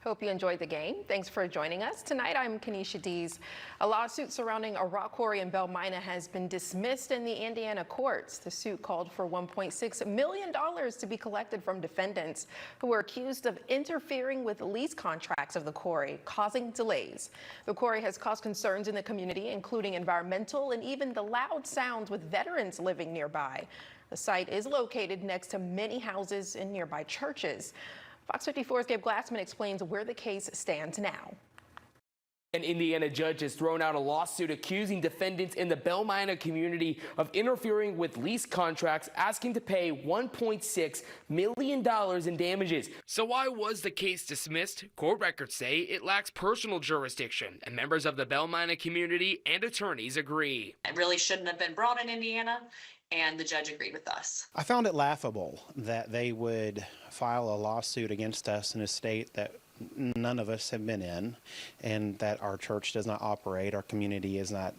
Hope you enjoyed the game. Thanks for joining us. Tonight, I'm Kenesha Dees. A lawsuit surrounding a rock quarry in Belmina has been dismissed in the Indiana courts. The suit called for $1.6 million to be collected from defendants who were accused of interfering with lease contracts of the quarry, causing delays. The quarry has caused concerns in the community, including environmental and even the loud sounds with veterans living nearby. The site is located next to many houses and nearby churches. Fox 54's Gabe Glassman explains where the case stands now. An Indiana judge has thrown out a lawsuit accusing defendants in the Belmina community of interfering with lease contracts, asking to pay $1.6 million in damages. So why was the case dismissed? Court records say it lacks personal jurisdiction, and members of the Belmina community and attorneys agree. It really shouldn't have been brought in Indiana, and the judge agreed with us. I found it laughable that they would file a lawsuit against us in a state that none of us have been in, and that our church does not operate, our community is not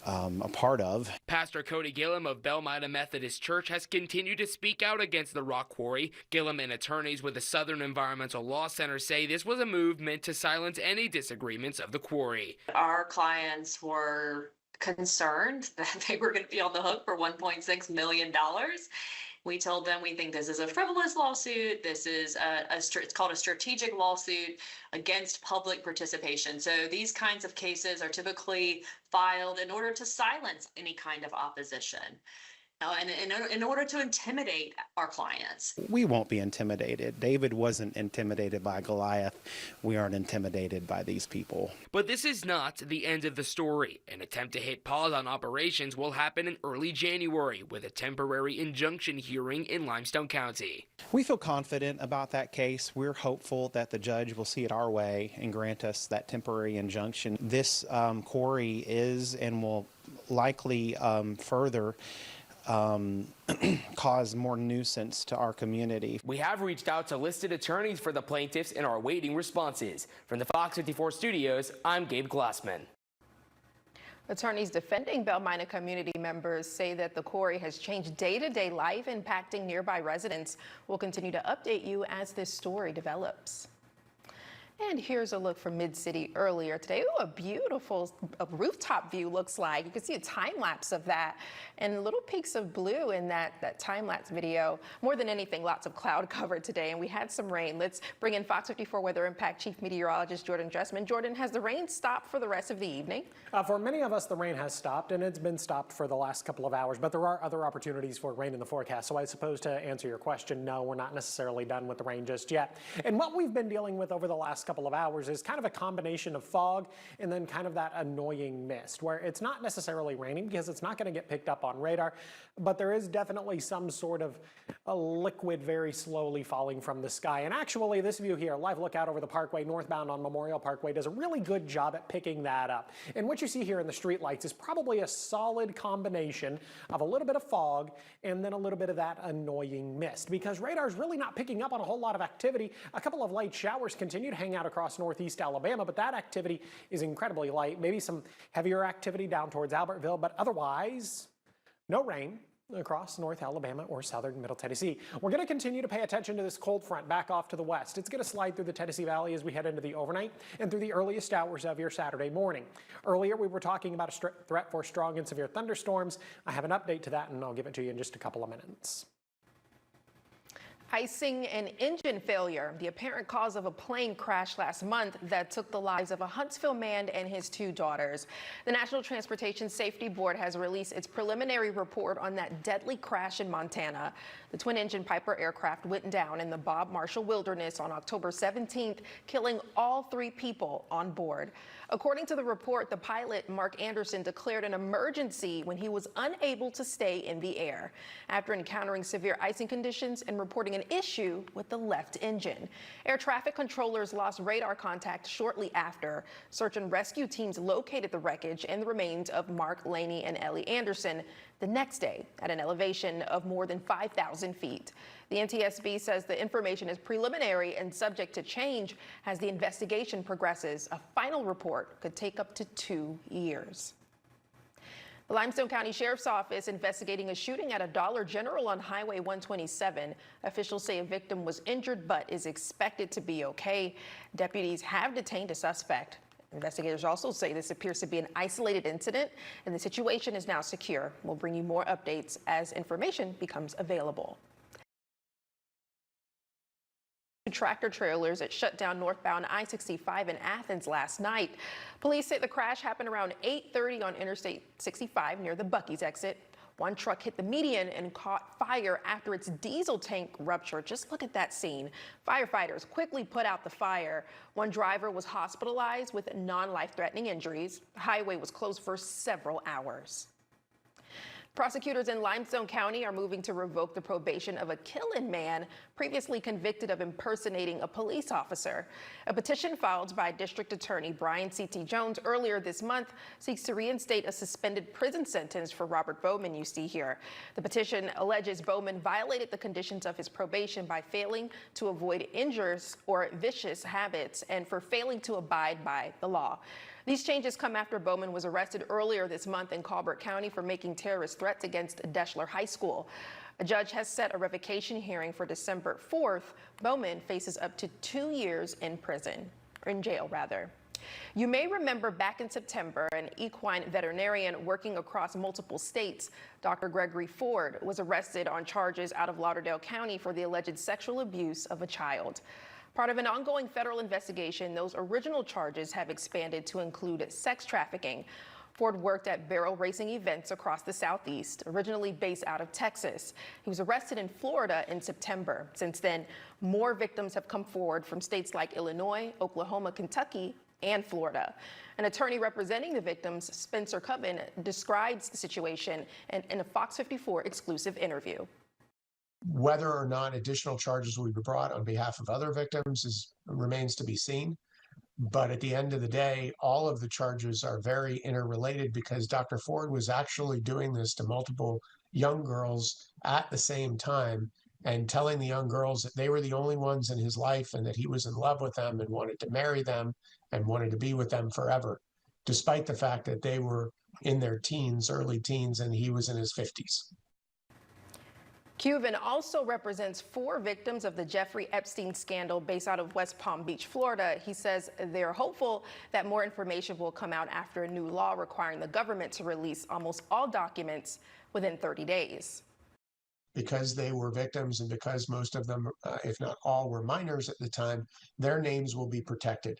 a part of. Pastor Cody Gillum of Belmina Methodist Church has continued to speak out against the rock quarry. Gillum and attorneys with the Southern Environmental Law Center say this was a move meant to silence any disagreements of the quarry. Our clients were concerned that they were going to be on the hook for $1.6 million. We told them we think this is a frivolous lawsuit. This is it's called a strategic lawsuit against public participation. So these kinds of cases are typically filed in order to silence any kind of opposition. And in order to intimidate our clients. We won't be intimidated. David wasn't intimidated by Goliath. We aren't intimidated by these people. But this is not the end of the story. An attempt to hit pause on operations will happen in early January with a temporary injunction hearing in Limestone County. We feel confident about that case. We're hopeful that the judge will see it our way and grant us that temporary injunction. This quarry is and will likely further cause more nuisance to our community. We have reached out to listed attorneys for the plaintiffs and are awaiting responses. From the Fox 54 studios, I'm Gabe Glassman. Attorneys defending Belmina community members say that the quarry has changed day-to-day life, impacting nearby residents. We'll continue to update you as this story develops. And here's a look from Mid-City earlier today. Ooh, a beautiful rooftop view looks like. You can see a time lapse of that and little peaks of blue in that time lapse video. More than anything, lots of cloud cover today, and we had some rain. Let's bring in Fox 54 Weather Impact Chief Meteorologist Jordan Dressman. Jordan, has the rain stopped for the rest of the evening? For many of us, the rain has stopped, and it's been stopped for the last couple of hours, but there are other opportunities for rain in the forecast. So I suppose to answer your question, no, we're not necessarily done with the rain just yet. And what we've been dealing with over the last couple of hours is kind of a combination of fog and then kind of that annoying mist where it's not necessarily raining because it's not going to get picked up on radar, but there is definitely some sort of a liquid very slowly falling from the sky. And actually this view here, live look out over the parkway northbound on Memorial Parkway, does a really good job at picking that up. And what you see here in the street lights is probably a solid combination of a little bit of fog and then a little bit of that annoying mist, because radar's really not picking up on a whole lot of activity. A couple of light showers continue to hang out across northeast Alabama, but that activity is incredibly light. Maybe some heavier activity down towards Albertville, but otherwise no rain across North Alabama or southern Middle Tennessee. We're going to continue to pay attention to this cold front back off to the west. It's going to slide through the Tennessee Valley as we head into the overnight and through the earliest hours of your Saturday morning. Earlier, we were talking about a threat for strong and severe thunderstorms. I have an update to that, and I'll give it to you in just a couple of minutes. Icing an engine failure, the apparent cause of a plane crash last month that took the lives of a Huntsville man and his two daughters. The National Transportation Safety Board has released its preliminary report on that deadly crash in Montana. The twin-engine Piper aircraft went down in the Bob Marshall Wilderness on October 17th, killing all three people on board. According to the report, the pilot, Mark Anderson, declared an emergency when he was unable to stay in the air after encountering severe icing conditions and reporting an issue with the left engine. Air traffic controllers lost radar contact shortly after. Search and rescue teams located the wreckage and the remains of Mark Laney and Ellie Anderson the next day at an elevation of more than 5,000 feet. The NTSB says the information is preliminary and subject to change as the investigation progresses. A final report could take up to 2 years. The Limestone County Sheriff's Office investigating a shooting at a Dollar General on Highway 127. Officials say a victim was injured but is expected to be okay. Deputies have detained a suspect. Investigators also say this appears to be an isolated incident and the situation is now secure. We'll bring you more updates as information becomes available. Tractor trailers that shut down northbound I-65 in Athens last night. Police say the crash happened around 8:30 on Interstate 65 near the Buc-ee's exit. One truck hit the median and caught fire after its diesel tank ruptured. Just look at that scene. Firefighters quickly put out the fire. One driver was hospitalized with non-life-threatening injuries. The highway was closed for several hours. Prosecutors in Limestone County are moving to revoke the probation of a Killen man previously convicted of impersonating a police officer. A petition filed by District Attorney Brian C.T. Jones earlier this month seeks to reinstate a suspended prison sentence for Robert Bowman you see here. The petition alleges Bowman violated the conditions of his probation by failing to avoid injurious or vicious habits and for failing to abide by the law. These changes come after Bowman was arrested earlier this month in Colbert County for making terrorist threats against Deschler High School. A judge has set a revocation hearing for December 4th. Bowman faces up to 2 years in prison, or in jail rather. You may remember back in September, an equine veterinarian working across multiple states, Dr. Gregory Ford, was arrested on charges out of Lauderdale County for the alleged sexual abuse of a child. Part of an ongoing federal investigation, those original charges have expanded to include sex trafficking. Ford worked at barrel racing events across the Southeast, originally based out of Texas. He was arrested in Florida in September. Since then, more victims have come forward from states like Illinois, Oklahoma, Kentucky, and Florida. An attorney representing the victims, Spencer Cubbin, describes the situation in a FOX54 exclusive interview. Whether or not additional charges will be brought on behalf of other victims remains to be seen. But at the end of the day, all of the charges are very interrelated because Dr. Ford was actually doing this to multiple young girls at the same time and telling the young girls that they were the only ones in his life and that he was in love with them and wanted to marry them and wanted to be with them forever, despite the fact that they were in their teens, early teens, and he was in his 50s. Cuban also represents 4 victims of the Jeffrey Epstein scandal based out of West Palm Beach, Florida. He says they're hopeful that more information will come out after a new law requiring the government to release almost all documents within 30 days. Because they were victims and because most of them, if not all, were minors at the time, their names will be protected.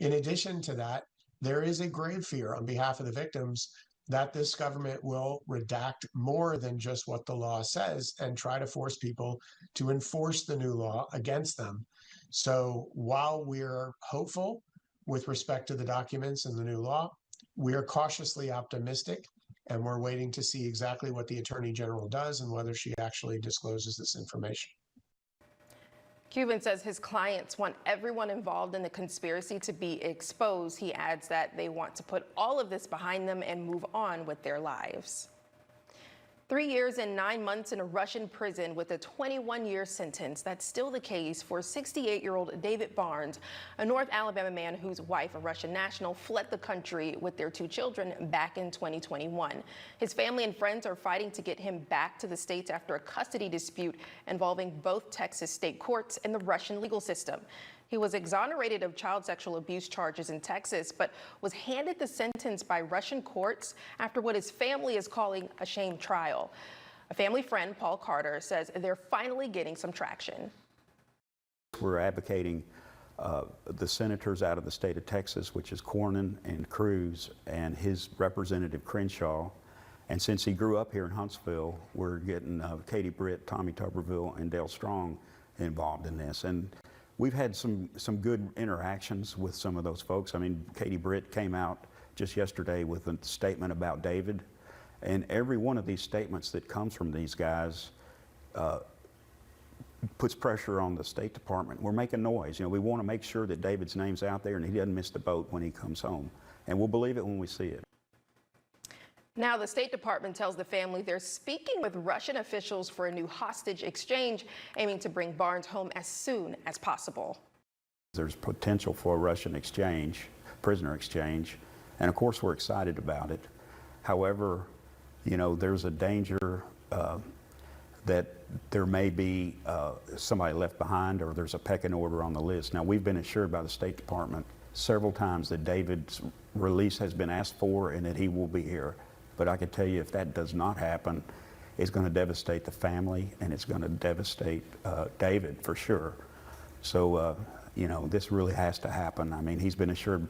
In addition to that, there is a grave fear on behalf of the victims that this government will redact more than just what the law says and try to force people to enforce the new law against them. So while we're hopeful with respect to the documents and the new law, we are cautiously optimistic, and we're waiting to see exactly what the Attorney General does and whether she actually discloses this information. Cuban says his clients want everyone involved in the conspiracy to be exposed. He adds that they want to put all of this behind them and move on with their lives. 3 years and 9 months in a Russian prison with a 21-year sentence. That's still the case for 68-year-old David Barnes, a North Alabama man whose wife, a Russian national, fled the country with their 2 children back in 2021. His family and friends are fighting to get him back to the States after a custody dispute involving both Texas state courts and the Russian legal system. He was exonerated of child sexual abuse charges in Texas, but was handed the sentence by Russian courts after what his family is calling a sham trial. A family friend, Paul Carter, says they're finally getting some traction. We're advocating the senators out of the state of Texas, which is Cornyn and Cruz, and his representative Crenshaw. And since he grew up here in Huntsville, we're getting Katie Britt, Tommy Tuberville, and Dale Strong involved in this. And we've had some good interactions with some of those folks. I mean, Katie Britt came out just yesterday with a statement about David, and every one of these statements that comes from these guys puts pressure on the State Department. We're making noise. You know, we want to make sure that David's name's out there and he doesn't miss the boat when he comes home. And we'll believe it when we see it. Now, the State Department tells the family they're speaking with Russian officials for a new hostage exchange, aiming to bring Barnes home as soon as possible. There's potential for a Russian exchange, prisoner exchange, and of course we're excited about it. However, you know, there's a danger that there may be somebody left behind, or there's a pecking order on the list. Now, we've been assured by the State Department several times that David's release has been asked for and that he will be here. But I can tell you, if that does not happen, it's going to devastate the family, and it's going to devastate David for sure. So, you know, this really has to happen. I mean, he's been assured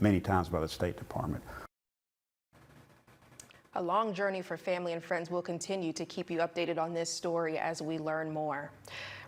many times by the State Department. A long journey for family and friends. Will continue to keep you updated on this story as we learn more.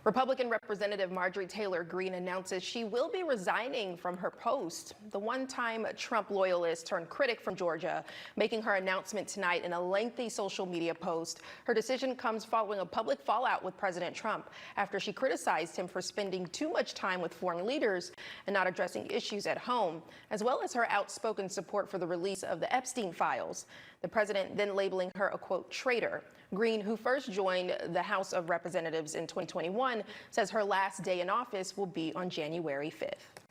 Republican Representative Marjorie Taylor Greene announces she will be resigning from her post. The one-time Trump loyalist turned critic from Georgia, making her announcement tonight in a lengthy social media post. Her decision comes following a public fallout with President Trump after she criticized him for spending too much time with foreign leaders and not addressing issues at home, as well as her outspoken support for the release of the Epstein files. The president then labeling her a, quote, traitor. Greene, who first joined the House of Representatives in 2021, says her last day in office will be on January 5th.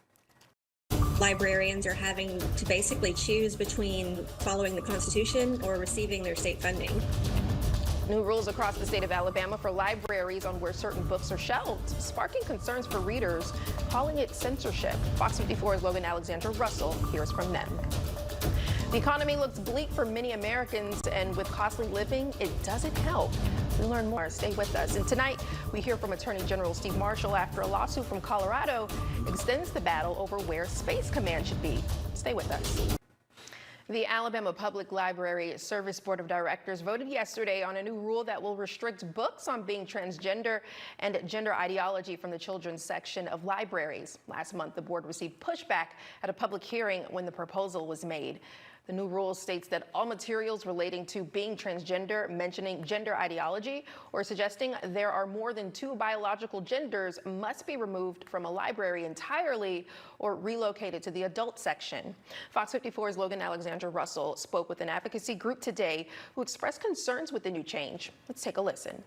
Librarians are having to basically choose between following the Constitution or receiving their state funding. New rules across the state of Alabama for libraries on where certain books are shelved, sparking concerns for readers, calling it censorship. Fox 54's Logan Alexandra Russell hears from them. The economy looks bleak for many Americans, and with costly living, it doesn't help. We'll learn more. Stay with us. And tonight, we hear from Attorney General Steve Marshall after a lawsuit from Colorado extends the battle over where Space Command should be. Stay with us. The Alabama Public Library Service Board of Directors voted yesterday on a new rule that will restrict books on being transgender and gender ideology from the children's section of libraries. Last month, the board received pushback at a public hearing when the proposal was made. The new rule states that all materials relating to being transgender, mentioning gender ideology, or suggesting there are more than two biological genders must be removed from a library entirely or relocated to the adult section. Fox 54's Logan Alexandra Russell spoke with an advocacy group today who expressed concerns with the new change. Let's take a listen.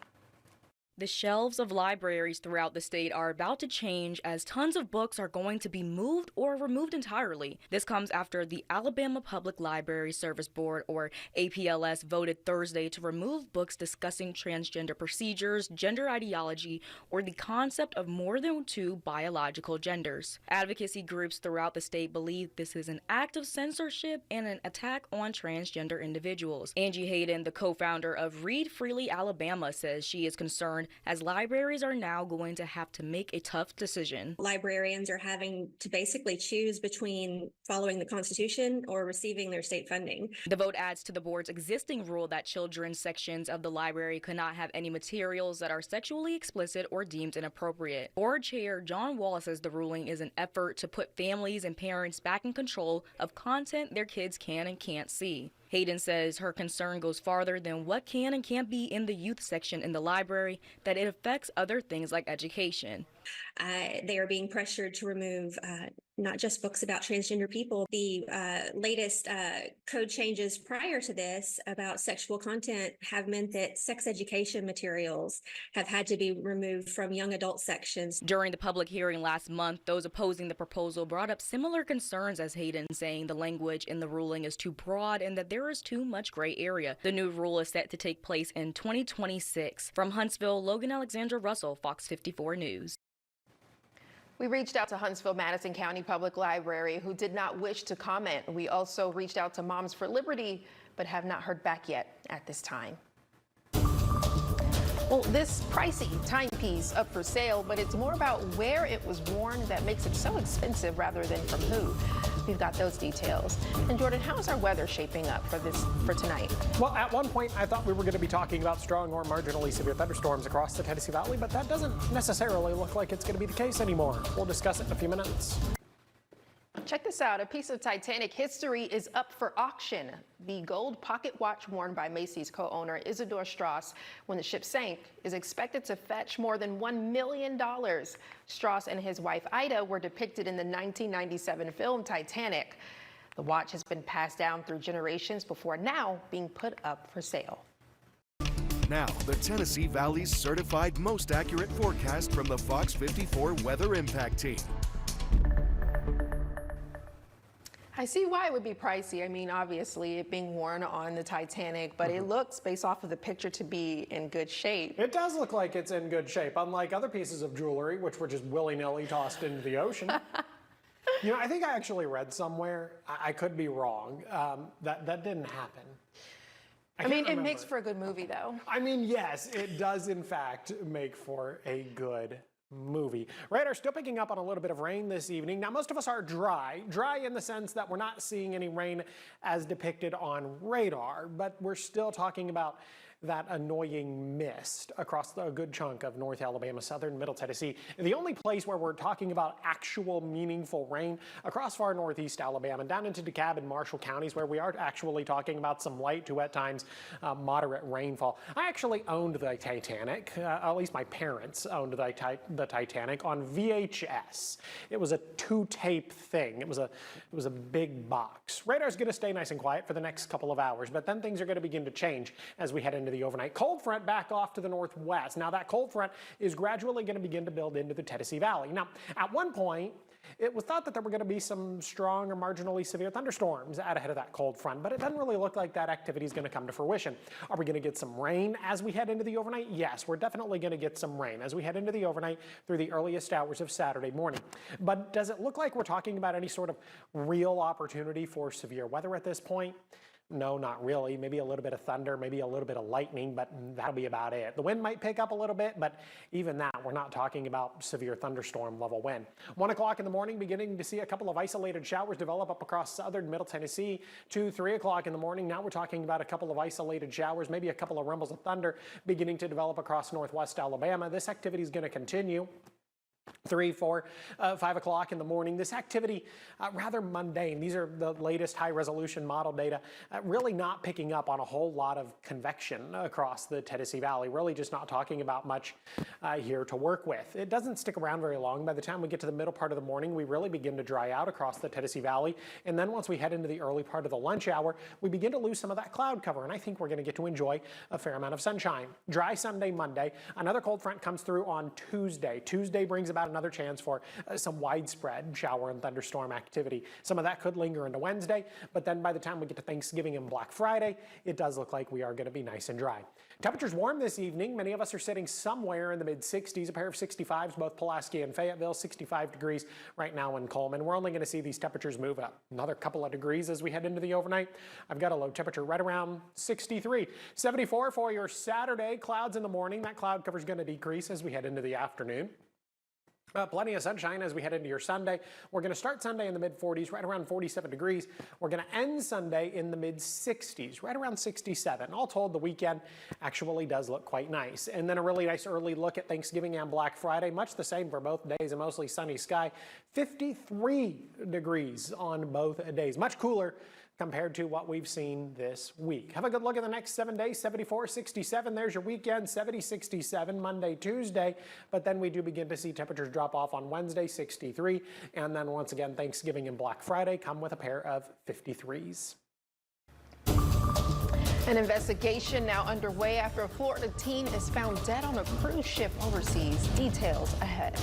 The shelves of libraries throughout the state are about to change as tons of books are going to be moved or removed entirely. This comes after the Alabama Public Library Service Board, or APLS, voted Thursday to remove books discussing transgender procedures, gender ideology, or the concept of more than two biological genders. Advocacy groups throughout the state believe this is an act of censorship and an attack on transgender individuals. Angie Hayden, the co-founder of Read Freely Alabama, says she is concerned as libraries are now going to have to make a tough decision. Librarians are having to basically choose between following the Constitution or receiving their state funding. The vote adds to the board's existing rule that children's sections of the library could not have any materials that are sexually explicit or deemed inappropriate. Board Chair John Wall says the ruling is an effort to put families and parents back in control of content their kids can and can't see. Hayden says her concern goes farther than what can and can't be in the youth section in the library, that it affects other things like education. They are being pressured to remove not just books about transgender people. The latest code changes prior to this about sexual content have meant that sex education materials have had to be removed from young adult sections. During the public hearing last month, those opposing the proposal brought up similar concerns as Hayden, saying the language in the ruling is too broad and that there is too much gray area. The new rule is set to take place in 2026. From Huntsville, Logan Alexandra Russell, Fox 54 News. We reached out to Huntsville-Madison County Public Library, who did not wish to comment. We also reached out to Moms for Liberty, but have not heard back yet at this time. Well, this pricey timepiece up for sale, but it's more about where it was worn that makes it so expensive rather than from who. We've got those details. And Jordan, how is our weather shaping up for tonight? Well, at one point, I thought we were going to be talking about strong or marginally severe thunderstorms across the Tennessee Valley, but that doesn't necessarily look like it's going to be the case anymore. We'll discuss it in a few minutes. Check this out. A piece of Titanic history is up for auction. The gold pocket watch worn by Macy's co-owner Isidore Strauss when the ship sank is expected to fetch more than $1 million. Strauss and his wife Ida were depicted in the 1997 film Titanic. The watch has been passed down through generations before now being put up for sale. Now, the Tennessee Valley's certified most accurate forecast from the Fox 54 Weather Impact Team. I see why it would be pricey. I mean, obviously, it being worn on the Titanic, but it looks, based off of the picture, to be in good shape. It does look like it's in good shape, unlike other pieces of jewelry, which were just willy-nilly tossed into the ocean. You know, I think I actually read somewhere, I could be wrong, that didn't happen. I mean, it makes for a good movie, though. I mean, yes, it does, in fact, make for a good movie. Radar still picking up on a little bit of rain this evening. Now, most of us are dry in the sense that we're not seeing any rain as depicted on radar, but we're still talking about that annoying mist across a good chunk of North Alabama, southern Middle Tennessee. The only place where we're talking about actual meaningful rain across far northeast Alabama, down into DeKalb and Marshall counties, where we are actually talking about some light to at times moderate rainfall. I actually owned the Titanic, at least my parents owned the Titanic on VHS. It was a 2-tape thing. It was a big box. Radar's going to stay nice and quiet for the next couple of hours, but then things are going to begin to change as we head into the overnight. Cold front back off to the northwest. Now that cold front is gradually going to begin to build into the Tennessee Valley. Now, at one point, it was thought that there were going to be some strong or marginally severe thunderstorms out ahead of that cold front, but it doesn't really look like that activity is going to come to fruition. Are we going to get some rain as we head into the overnight? Yes, we're definitely going to get some rain as we head into the overnight through the earliest hours of Saturday morning. But does it look like we're talking about any sort of real opportunity for severe weather at this point? No, not really. Maybe a little bit of thunder, maybe a little bit of lightning, but that'll be about it. The wind might pick up a little bit, but even that, we're not talking about severe thunderstorm level wind. 1 o'clock in the morning, beginning to see a couple of isolated showers develop up across southern Middle Tennessee. 2, 3 o'clock in the morning, now we're talking about a couple of isolated showers, maybe a couple of rumbles of thunder beginning to develop across northwest Alabama. This activity is going to continue. 3, 4, 5 o'clock in the morning. This activity, rather mundane. These are the latest high-resolution model data, really not picking up on a whole lot of convection across the Tennessee Valley. Really just not talking about much here to work with. It doesn't stick around very long. By the time we get to the middle part of the morning, we really begin to dry out across the Tennessee Valley. And then once we head into the early part of the lunch hour, we begin to lose some of that cloud cover. And I think we're going to get to enjoy a fair amount of sunshine. Dry Sunday, Monday. Another cold front comes through on Tuesday. Tuesday brings about another chance for some widespread shower and thunderstorm activity. Some of that could linger into Wednesday, but then by the time we get to Thanksgiving and Black Friday, it does look like we are going to be nice and dry. Temperatures warm this evening. Many of us are sitting somewhere in the mid-60s, a pair of 65s, both Pulaski and Fayetteville, 65 degrees right now in Coleman. We're only going to see these temperatures move up another couple of degrees as we head into the overnight. I've got a low temperature right around 63. 74 for your Saturday. Clouds in the morning. That cloud cover is going to decrease as we head into the afternoon. Plenty of sunshine as we head into your Sunday. We're going to start Sunday in the mid-40s, right around 47 degrees. We're going to end Sunday in the mid-60s, right around 67. All told, the weekend actually does look quite nice. And then a really nice early look at Thanksgiving and Black Friday, much the same for both days, a mostly sunny sky. 53 degrees on both days, much cooler compared to what we've seen this week. Have a good look at the next 7 days. 74, 67. There's your weekend. 70, 67 Monday, Tuesday. But then we do begin to see temperatures drop off on Wednesday, 63. And then once again, Thanksgiving and Black Friday come with a pair of 53s. An investigation now underway after a Florida teen is found dead on a cruise ship overseas. Details ahead.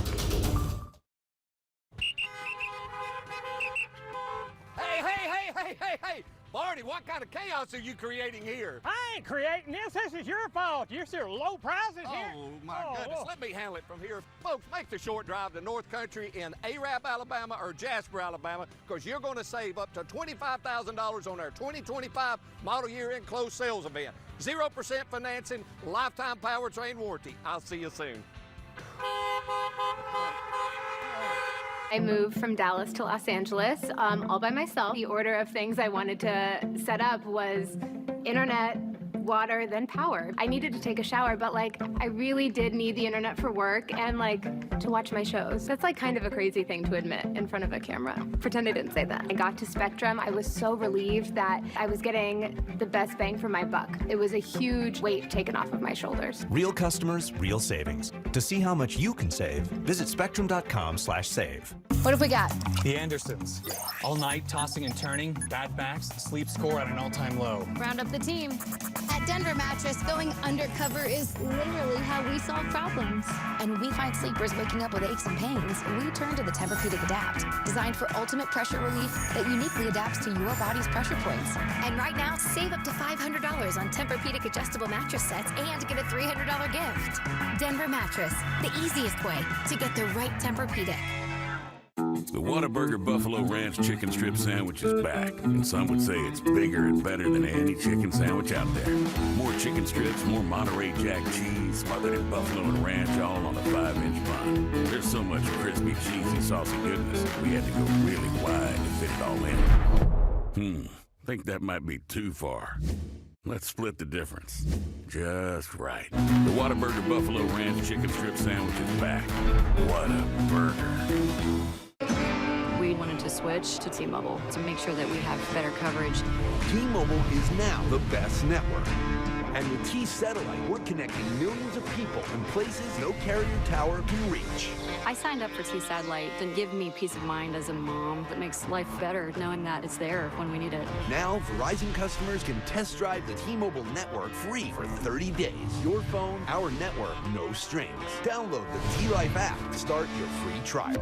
Hey, Barney, what kind of chaos are you creating here? I ain't creating this. This is your fault. You're still low prices here. Oh, my goodness. Let me handle it from here. Folks, make the short drive to North Country in Arab, Alabama or Jasper, Alabama, because you're going to save up to $25,000 on our 2025 model year end closed sales event. 0% financing, lifetime powertrain warranty. I'll see you soon. I moved from Dallas to Los Angeles all by myself. The order of things I wanted to set up was internet, water, then power. I needed to take a shower, but I really did need the internet for work and to watch my shows. That's kind of a crazy thing to admit in front of a camera. Pretend I didn't say that. I got to Spectrum. I was so relieved that I was getting the best bang for my buck. It was a huge weight taken off of my shoulders. Real customers, real savings. To see how much you can save, visit spectrum.com/save. What have we got? The Andersons. All night, tossing and turning, bad backs, sleep score at an all-time low. Round up the team. At Denver Mattress, going undercover is literally how we solve problems. And when we find sleepers waking up with aches and pains, we turn to the Tempur-Pedic Adapt, designed for ultimate pressure relief that uniquely adapts to your body's pressure points. And right now, save up to $500 on Tempur-Pedic adjustable mattress sets and get a $300 gift. Denver Mattress, the easiest way to get the right Tempur-Pedic. The Whataburger Buffalo Ranch Chicken Strip Sandwich is back, and some would say it's bigger and better than any chicken sandwich out there. More chicken strips, more Monterey Jack cheese, smothered in buffalo and ranch, all on a 5-inch bun. There's so much crispy, cheesy, saucy goodness, we had to go really wide to fit it all in. Think that might be too far. Let's split the difference. Just right. The Whataburger Buffalo Ranch Chicken Strip Sandwich is back. What a burger. We wanted to switch to T-Mobile to make sure that we have better coverage. T-Mobile is now the best network. And with T-Satellite, we're connecting millions of people in places no carrier tower can reach. I signed up for T-Satellite to give me peace of mind as a mom that makes life better knowing that it's there when we need it. Now, Verizon customers can test drive the T-Mobile network free for 30 days. Your phone, our network, no strings. Download the T-Life app to start your free trial.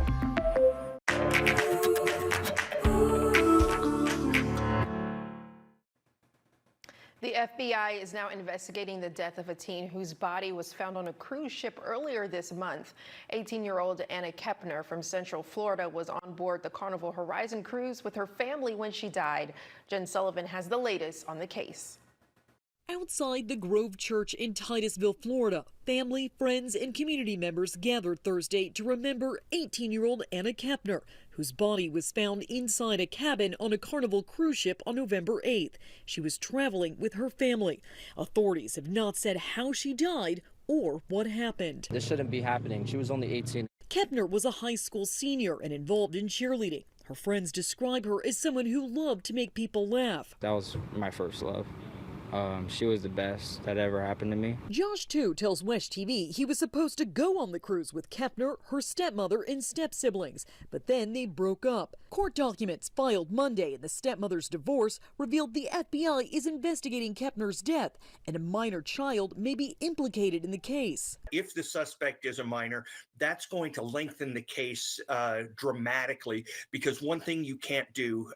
The FBI is now investigating the death of a teen whose body was found on a cruise ship earlier this month. 18-year-old Anna Kepner from Central Florida was on board the Carnival Horizon cruise with her family when she died. Jen Sullivan has the latest on the case. Outside the Grove Church in Titusville, Florida, family, friends, and community members gathered Thursday to remember 18-year-old Anna Kepner, whose body was found inside a cabin on a Carnival cruise ship on November 8th. She was traveling with her family. Authorities have not said how she died or what happened. This shouldn't be happening. She was only 18. Kepner was a high school senior and involved in cheerleading. Her friends describe her as someone who loved to make people laugh. That was my first love. She was the best that ever happened to me. Josh, too, tells Wesh TV he was supposed to go on the cruise with Kepner, her stepmother, and step-siblings, but then they broke up. Court documents filed Monday in the stepmother's divorce revealed the FBI is investigating Kepner's death, and a minor child may be implicated in the case. If the suspect is a minor, that's going to lengthen the case dramatically, because one thing you can't do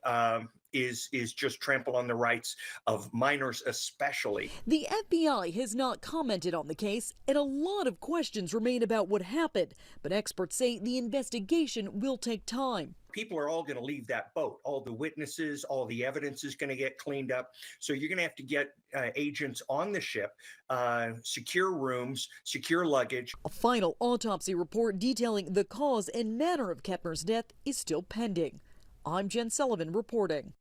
is just trample on the rights of minors especially. The FBI has not commented on the case, and a lot of questions remain about what happened, but experts say the investigation will take time. People are all going to leave that boat. All the witnesses, all the evidence is going to get cleaned up. So you're going to have to get agents on the ship, secure rooms, secure luggage. A final autopsy report detailing the cause and manner of Kepner's death is still pending. I'm Jen Sullivan reporting.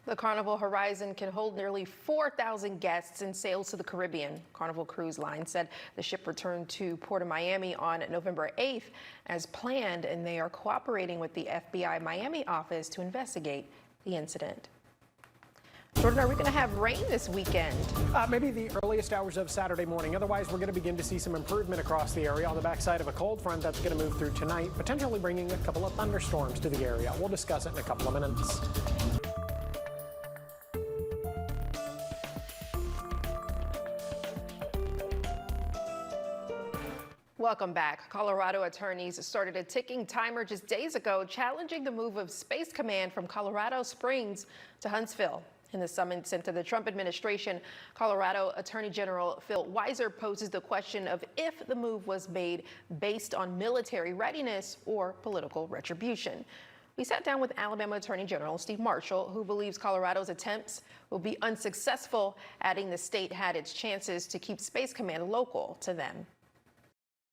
The Carnival Horizon can hold nearly 4,000 guests and sails to the Caribbean. Carnival Cruise Line said the ship returned to Port of Miami on November 8th as planned, and they are cooperating with the FBI Miami office to investigate the incident. Jordan, are we going to have rain this weekend? Maybe the earliest hours of Saturday morning. Otherwise, we're going to begin to see some improvement across the area on the backside of a cold front that's going to move through tonight, potentially bringing a couple of thunderstorms to the area. We'll discuss it in a couple of minutes. Welcome back. Colorado attorneys started a ticking timer just days ago, challenging the move of Space Command from Colorado Springs to Huntsville. In the summons sent to the Trump administration, Colorado Attorney General Phil Weiser poses the question of if the move was made based on military readiness or political retribution. We sat down with Alabama Attorney General Steve Marshall, who believes Colorado's attempts will be unsuccessful, adding the state had its chances to keep Space Command local to them.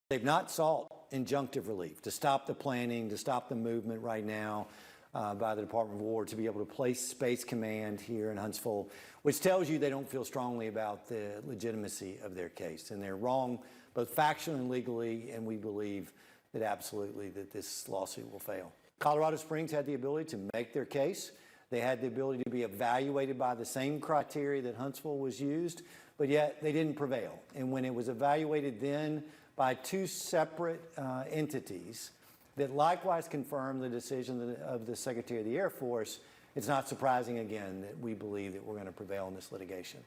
They've not sought injunctive relief to stop the planning, to stop the movement right now by the Department of War to be able to place Space Command here in Huntsville, which tells you they don't feel strongly about the legitimacy of their case. And they're wrong both factually and legally, and we believe that absolutely that this lawsuit will fail. Colorado Springs had the ability to make their case. They had the ability to be evaluated by the same criteria that Huntsville was used, but yet they didn't prevail. And when it was evaluated then by two separate entities that likewise confirmed the decision of the Secretary of the Air Force, it's not surprising, again, that we believe that we're going to prevail in this litigation.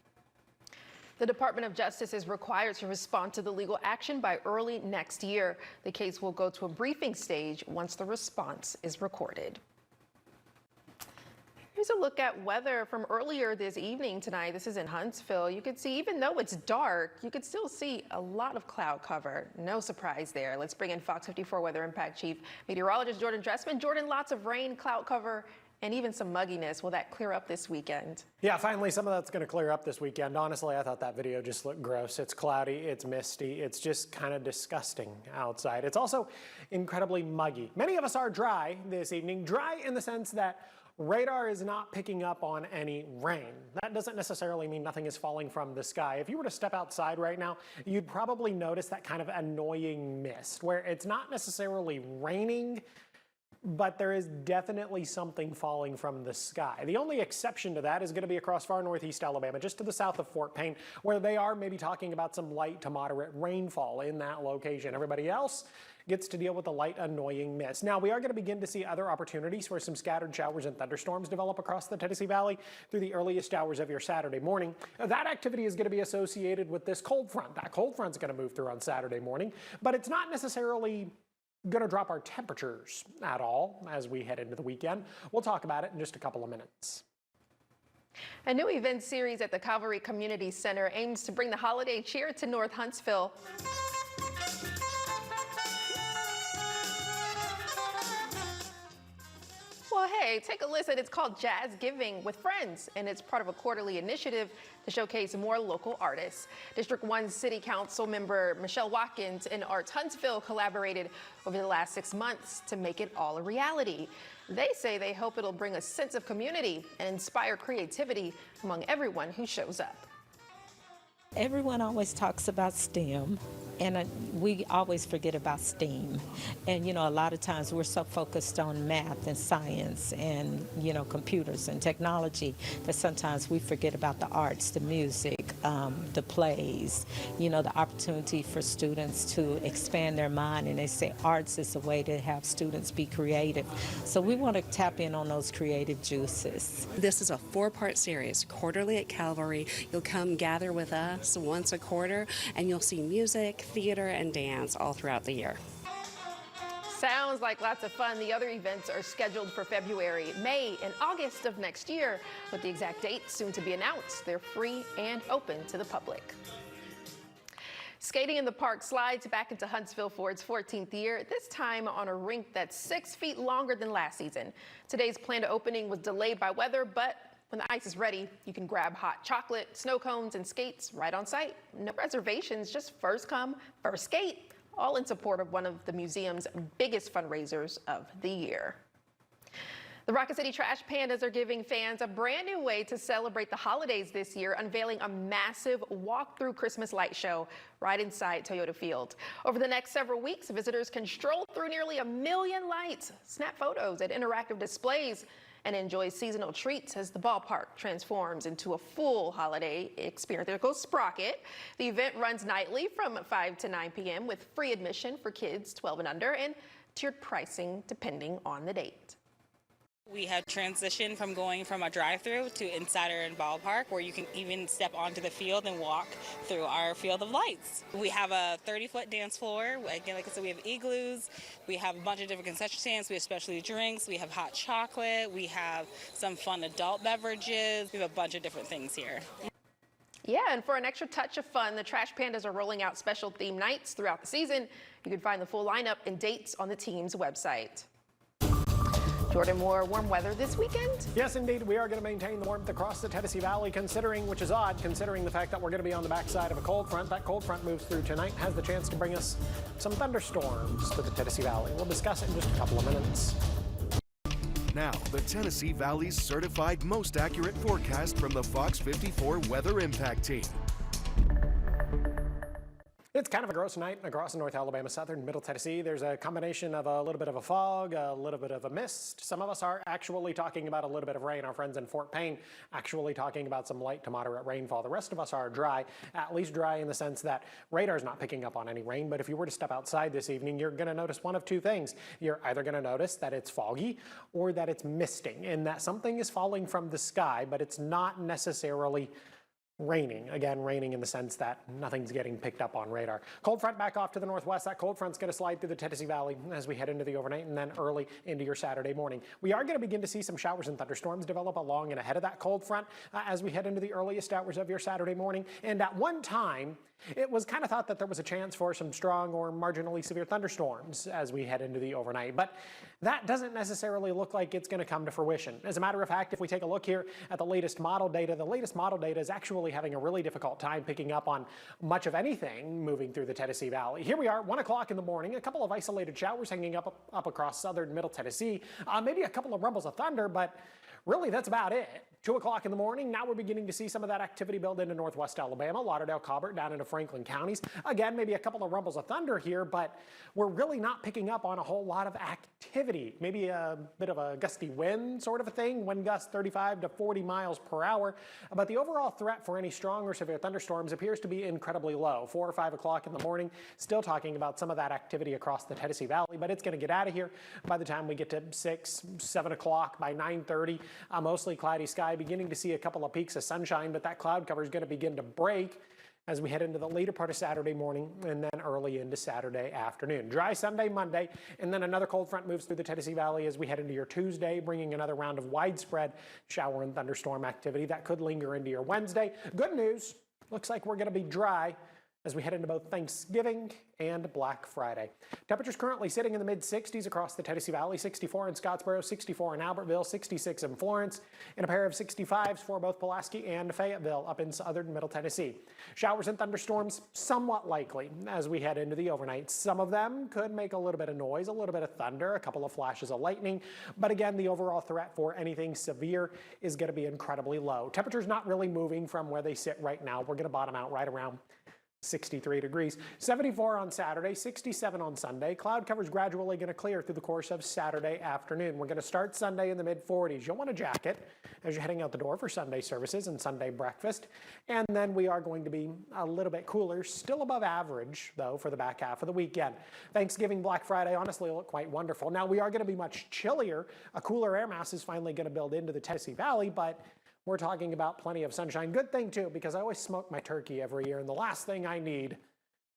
The Department of Justice is required to respond to the legal action by early next year. The case will go to a briefing stage once the response is recorded. Here's a look at weather from earlier this evening tonight. This is in Huntsville. You could see, even though it's dark, you could still see a lot of cloud cover. No surprise there. Let's bring in Fox 54 Weather Impact Chief Meteorologist Jordan Dressman. Jordan, lots of rain, cloud cover, and even some mugginess. Will that clear up this weekend? Yeah, finally, some of that's going to clear up this weekend. Honestly, I thought that video just looked gross. It's cloudy, it's misty, it's just kind of disgusting outside. It's also incredibly muggy. Many of us are dry this evening. Dry in the sense that radar is not picking up on any rain. That doesn't necessarily mean nothing is falling from the sky. If you were to step outside right now, you'd probably notice that kind of annoying mist where it's not necessarily raining, but there is definitely something falling from the sky. The only exception to that is going to be across far northeast Alabama, just to the south of Fort Payne, where they are maybe talking about some light to moderate rainfall in that location. Everybody else gets to deal with the light, annoying mist. Now, we are going to begin to see other opportunities where some scattered showers and thunderstorms develop across the Tennessee Valley through the earliest hours of your Saturday morning. That activity is going to be associated with this cold front. That cold front is going to move through on Saturday morning, but it's not necessarily going to drop our temperatures at all as we head into the weekend. We'll talk about it in just a couple of minutes. A new event series at the Calvary Community Center aims to bring the holiday cheer to North Huntsville. Well, hey, take a listen. It's called Jazz Giving with Friends, and it's part of a quarterly initiative to showcase more local artists. District 1 City Council member Michelle Watkins and Arts Huntsville collaborated over the last 6 months to make it all a reality. They say they hope it'll bring a sense of community and inspire creativity among everyone who shows up. Everyone always talks about STEM, and we always forget about STEAM. And, you know, a lot of times we're so focused on math and science and, you know, computers and technology that sometimes we forget about the arts, the music, the plays, you know, the opportunity for students to expand their mind. And they say arts is a way to have students be creative. So we want to tap in on those creative juices. This is a 4-part series, quarterly at Calvary. You'll come gather with us once a quarter, and you'll see music, theater, and dance all throughout the year. Sounds like lots of fun. The other events are scheduled for February, May, and August of next year, with the exact dates soon to be announced. They're free and open to the public. Skating in the Park slides back into Huntsville for its 14th year, this time on a rink that's 6 feet longer than last season. Today's planned opening was delayed by weather, but when the ice is ready, you can grab hot chocolate, snow cones, and skates right on site. No reservations, just first come, first skate, all in support of one of the museum's biggest fundraisers of the year. The Rocket City Trash Pandas are giving fans a brand new way to celebrate the holidays this year, unveiling a massive walk-through Christmas light show right inside Toyota Field. Over the next several weeks, visitors can stroll through nearly 1 million lights, snap photos at interactive displays, and enjoy seasonal treats as the ballpark transforms into a full holiday experience. There goes Sprocket. The event runs nightly from 5 to 9 p.m. with free admission for kids 12 and under and tiered pricing depending on the date. We have transitioned from going from a drive-through to Insider and Ballpark, where you can even step onto the field and walk through our field of lights. We have a 30-foot dance floor. Again, like I said, we have igloos. We have a bunch of different concession stands. We have specialty drinks. We have hot chocolate. We have some fun adult beverages. We have a bunch of different things here. Yeah, and for an extra touch of fun, the Trash Pandas are rolling out special theme nights throughout the season. You can find the full lineup and dates on the team's website. Jordan, more warm weather this weekend? Yes, indeed. We are going to maintain the warmth across the Tennessee Valley, which is odd, considering the fact that we're going to be on the backside of a cold front. That cold front moves through tonight, has the chance to bring us some thunderstorms to the Tennessee Valley. We'll discuss it in just a couple of minutes. Now, the Tennessee Valley's certified most accurate forecast from the FOX54 Weather Impact Team. It's kind of a gross night across North Alabama, southern Middle Tennessee. There's a combination of a little bit of a fog, a little bit of a mist. Some of us are actually talking about a little bit of rain. Our friends in Fort Payne actually talking about some light to moderate rainfall. The rest of us are dry, at least dry in the sense that radar's not picking up on any rain. But if you were to step outside this evening, you're going to notice one of two things. You're either going to notice that it's foggy or that it's misting, and that something is falling from the sky, but it's not necessarily raining. Again, raining in the sense that nothing's getting picked up on radar. Cold front back off to the northwest. That cold front's going to slide through the Tennessee Valley as we head into the overnight and then early into your Saturday morning. We are going to begin to see some showers and thunderstorms develop along and ahead of that cold front as we head into the earliest hours of your Saturday morning. And at one time, it was kind of thought that there was a chance for some strong or marginally severe thunderstorms as we head into the overnight, but that doesn't necessarily look like it's going to come to fruition. As a matter of fact, if we take a look here at the latest model data is actually having a really difficult time picking up on much of anything moving through the Tennessee Valley. Here we are, 1 o'clock in the morning, a couple of isolated showers hanging up across southern Middle Tennessee, maybe a couple of rumbles of thunder, but really that's about it. 2 o'clock in the morning, now we're beginning to see some of that activity build into northwest Alabama, Lauderdale, Colbert, down into Franklin counties. Again, maybe a couple of rumbles of thunder here, but we're really not picking up on a whole lot of activity. Maybe a bit of a gusty wind sort of a thing, wind gusts 35 to 40 miles per hour. But the overall threat for any strong or severe thunderstorms appears to be incredibly low. 4 or 5 o'clock in the morning, still talking about some of that activity across the Tennessee Valley, but it's going to get out of here by the time we get to 6, 7 o'clock. By 9:30, mostly cloudy sky, beginning to see a couple of peaks of sunshine, but that cloud cover is going to begin to break as we head into the later part of Saturday morning and then early into Saturday afternoon. Dry Sunday, Monday, and then another cold front moves through the Tennessee Valley as we head into your Tuesday, bringing another round of widespread shower and thunderstorm activity that could linger into your Wednesday. Good news, looks like we're going to be dry as we head into both Thanksgiving and Black Friday. Temperatures currently sitting in the mid-60s across the Tennessee Valley, 64 in Scottsboro, 64 in Albertville, 66 in Florence, and a pair of 65s for both Pulaski and Fayetteville up in southern Middle Tennessee. Showers and thunderstorms somewhat likely as we head into the overnight. Some of them could make a little bit of noise, a little bit of thunder, a couple of flashes of lightning, but again, the overall threat for anything severe is going to be incredibly low. Temperatures not really moving from where they sit right now. We're going to bottom out right around 63 degrees. 74 on Saturday, 67 on Sunday. Cloud cover is gradually going to clear through the course of Saturday afternoon. We're going to start Sunday in the mid-40s. You'll want a jacket as you're heading out the door for Sunday services and Sunday breakfast. And then we are going to be a little bit cooler, still above average, though, for the back half of the weekend. Thanksgiving, Black Friday, honestly look quite wonderful. Now, we are going to be much chillier. A cooler air mass is finally going to build into the Tennessee Valley, but we're talking about plenty of sunshine. Good thing, too, because I always smoke my turkey every year, and the last thing I need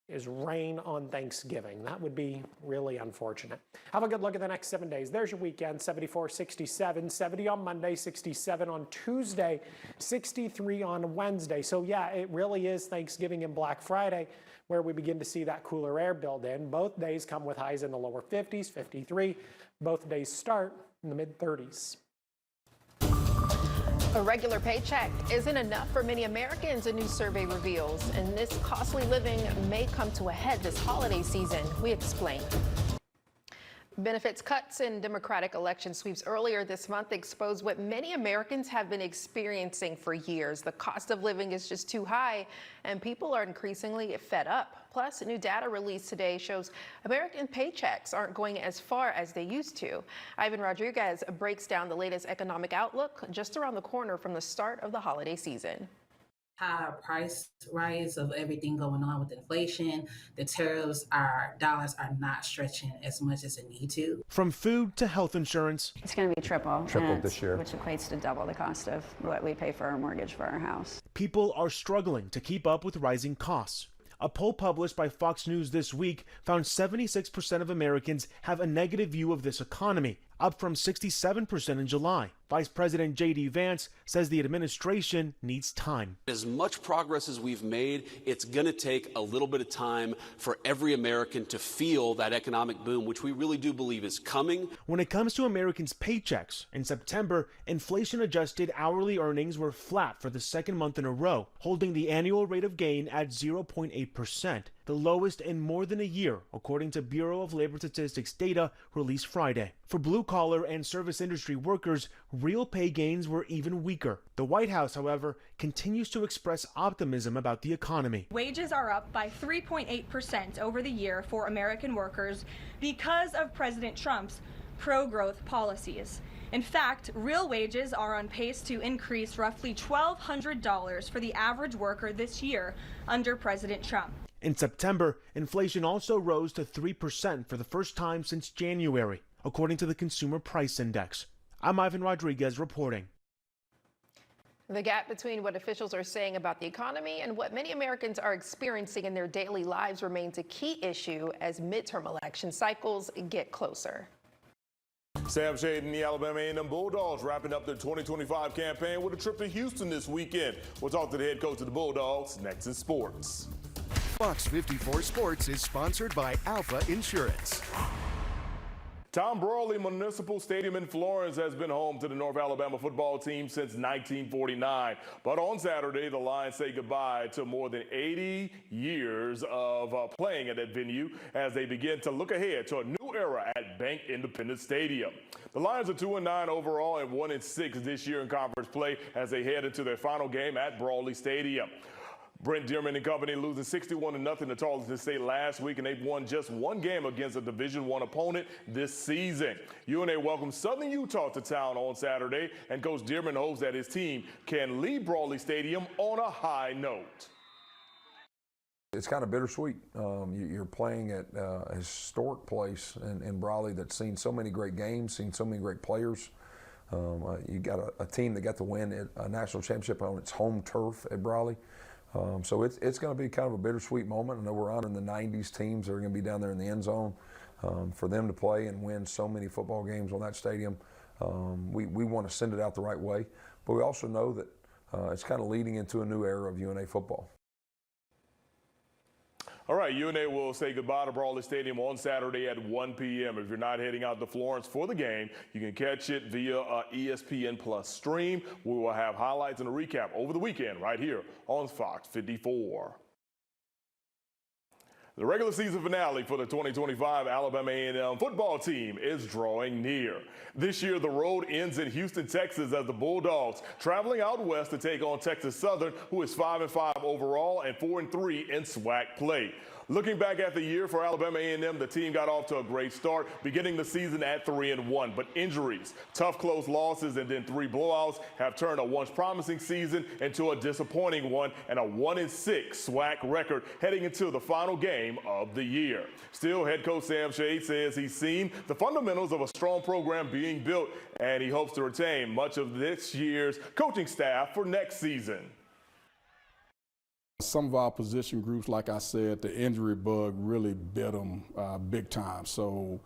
is rain on Thanksgiving. That would be really unfortunate. Have a good look at the next 7 days. There's your weekend, 74, 67, 70 on Monday, 67 on Tuesday, 63 on Wednesday. So, yeah, it really is Thanksgiving and Black Friday where we begin to see that cooler air build in. Both days come with highs in the lower 50s, 53. Both days start in the mid-30s. A regular paycheck isn't enough for many Americans, a new survey reveals, and this costly living may come to a head this holiday season. We explain. Benefits cuts and Democratic election sweeps earlier this month exposed what many Americans have been experiencing for years. The cost of living is just too high, and people are increasingly fed up. Plus, new data released today shows American paychecks aren't going as far as they used to. Ivan Rodriguez breaks down the latest economic outlook just around the corner from the start of the holiday season. Higher price rise of everything going on with inflation, the tariffs, our dollars are not stretching as much as they need to. From food to health insurance. It's going to be tripled this year, which equates to double the cost of what we pay for our mortgage for our house. People are struggling to keep up with rising costs. A poll published by Fox News this week found 76% of Americans have a negative view of this economy, up from 67% in July. Vice President J.D. Vance says the administration needs time. As much progress as we've made, it's going to take a little bit of time for every American to feel that economic boom, which we really do believe is coming. When it comes to Americans' paychecks, in September, inflation-adjusted hourly earnings were flat for the second month in a row, holding the annual rate of gain at 0.8%. the lowest in more than a year, according to Bureau of Labor Statistics data released Friday. For blue-collar and service industry workers, real pay gains were even weaker. The White House, however, continues to express optimism about the economy. Wages are up by 3.8% over the year for American workers because of President Trump's pro-growth policies. In fact, real wages are on pace to increase roughly $1,200 for the average worker this year under President Trump. In September, inflation also rose to 3% for the first time since January, according to the Consumer Price Index. I'm Ivan Rodriguez reporting. The gap between what officials are saying about the economy and what many Americans are experiencing in their daily lives remains a key issue as midterm election cycles get closer. Sam Shade and the Alabama A&M Bulldogs wrapping up their 2025 campaign with a trip to Houston this weekend. We'll talk to the head coach of the Bulldogs next in sports. Fox 54 Sports is sponsored by Alpha Insurance. Tom Brawley Municipal Stadium in Florence has been home to the North Alabama football team since 1949. But on Saturday, the Lions say goodbye to more than 80 years of playing at that venue as they begin to look ahead to a new era at Bank Independence Stadium. The Lions are 2-9 overall and 1-6 this year in conference play as they head into their final game at Brawley Stadium. Brent Dearman and company losing 61-0 to Tarleton State last week, and they've won just one game against a Division I opponent this season. UNA welcomes Southern Utah to town on Saturday, and Coach Dearman hopes that his team can leave Brawley Stadium on a high note. It's kind of bittersweet. You're playing at a historic place in Brawley that's seen so many great games, seen so many great players. You got a team that got to win a national championship on its home turf at Brawley. So it's going to be kind of a bittersweet moment. I know we're honoring the 90s teams that are going to be down there in the end zone. For them to play and win so many football games on that stadium, we want to send it out the right way. But we also know that it's kind of leading into a new era of UNA football. All right, UNA will say goodbye to Brawley Stadium on Saturday at 1 p.m. If you're not heading out to Florence for the game, you can catch it via ESPN Plus stream. We will have highlights and a recap over the weekend right here on Fox 54. The regular season finale for the 2025 Alabama A&M football team is drawing near. This year, the road ends in Houston, Texas, as the Bulldogs traveling out west to take on Texas Southern, who is 5-5 overall and 4-3 in SWAC play. Looking back at the year for Alabama A&M, the team got off to a great start, beginning the season at 3-1. But injuries, tough close losses, and then 3 blowouts have turned a once promising season into a disappointing one and a 1-6 SWAC record heading into the final game of the year. Still, head coach Sam Shade says he's seen the fundamentals of a strong program being built, and he hopes to retain much of this year's coaching staff for next season. Some of our position groups, like I said, the injury bug really bit them big time. So,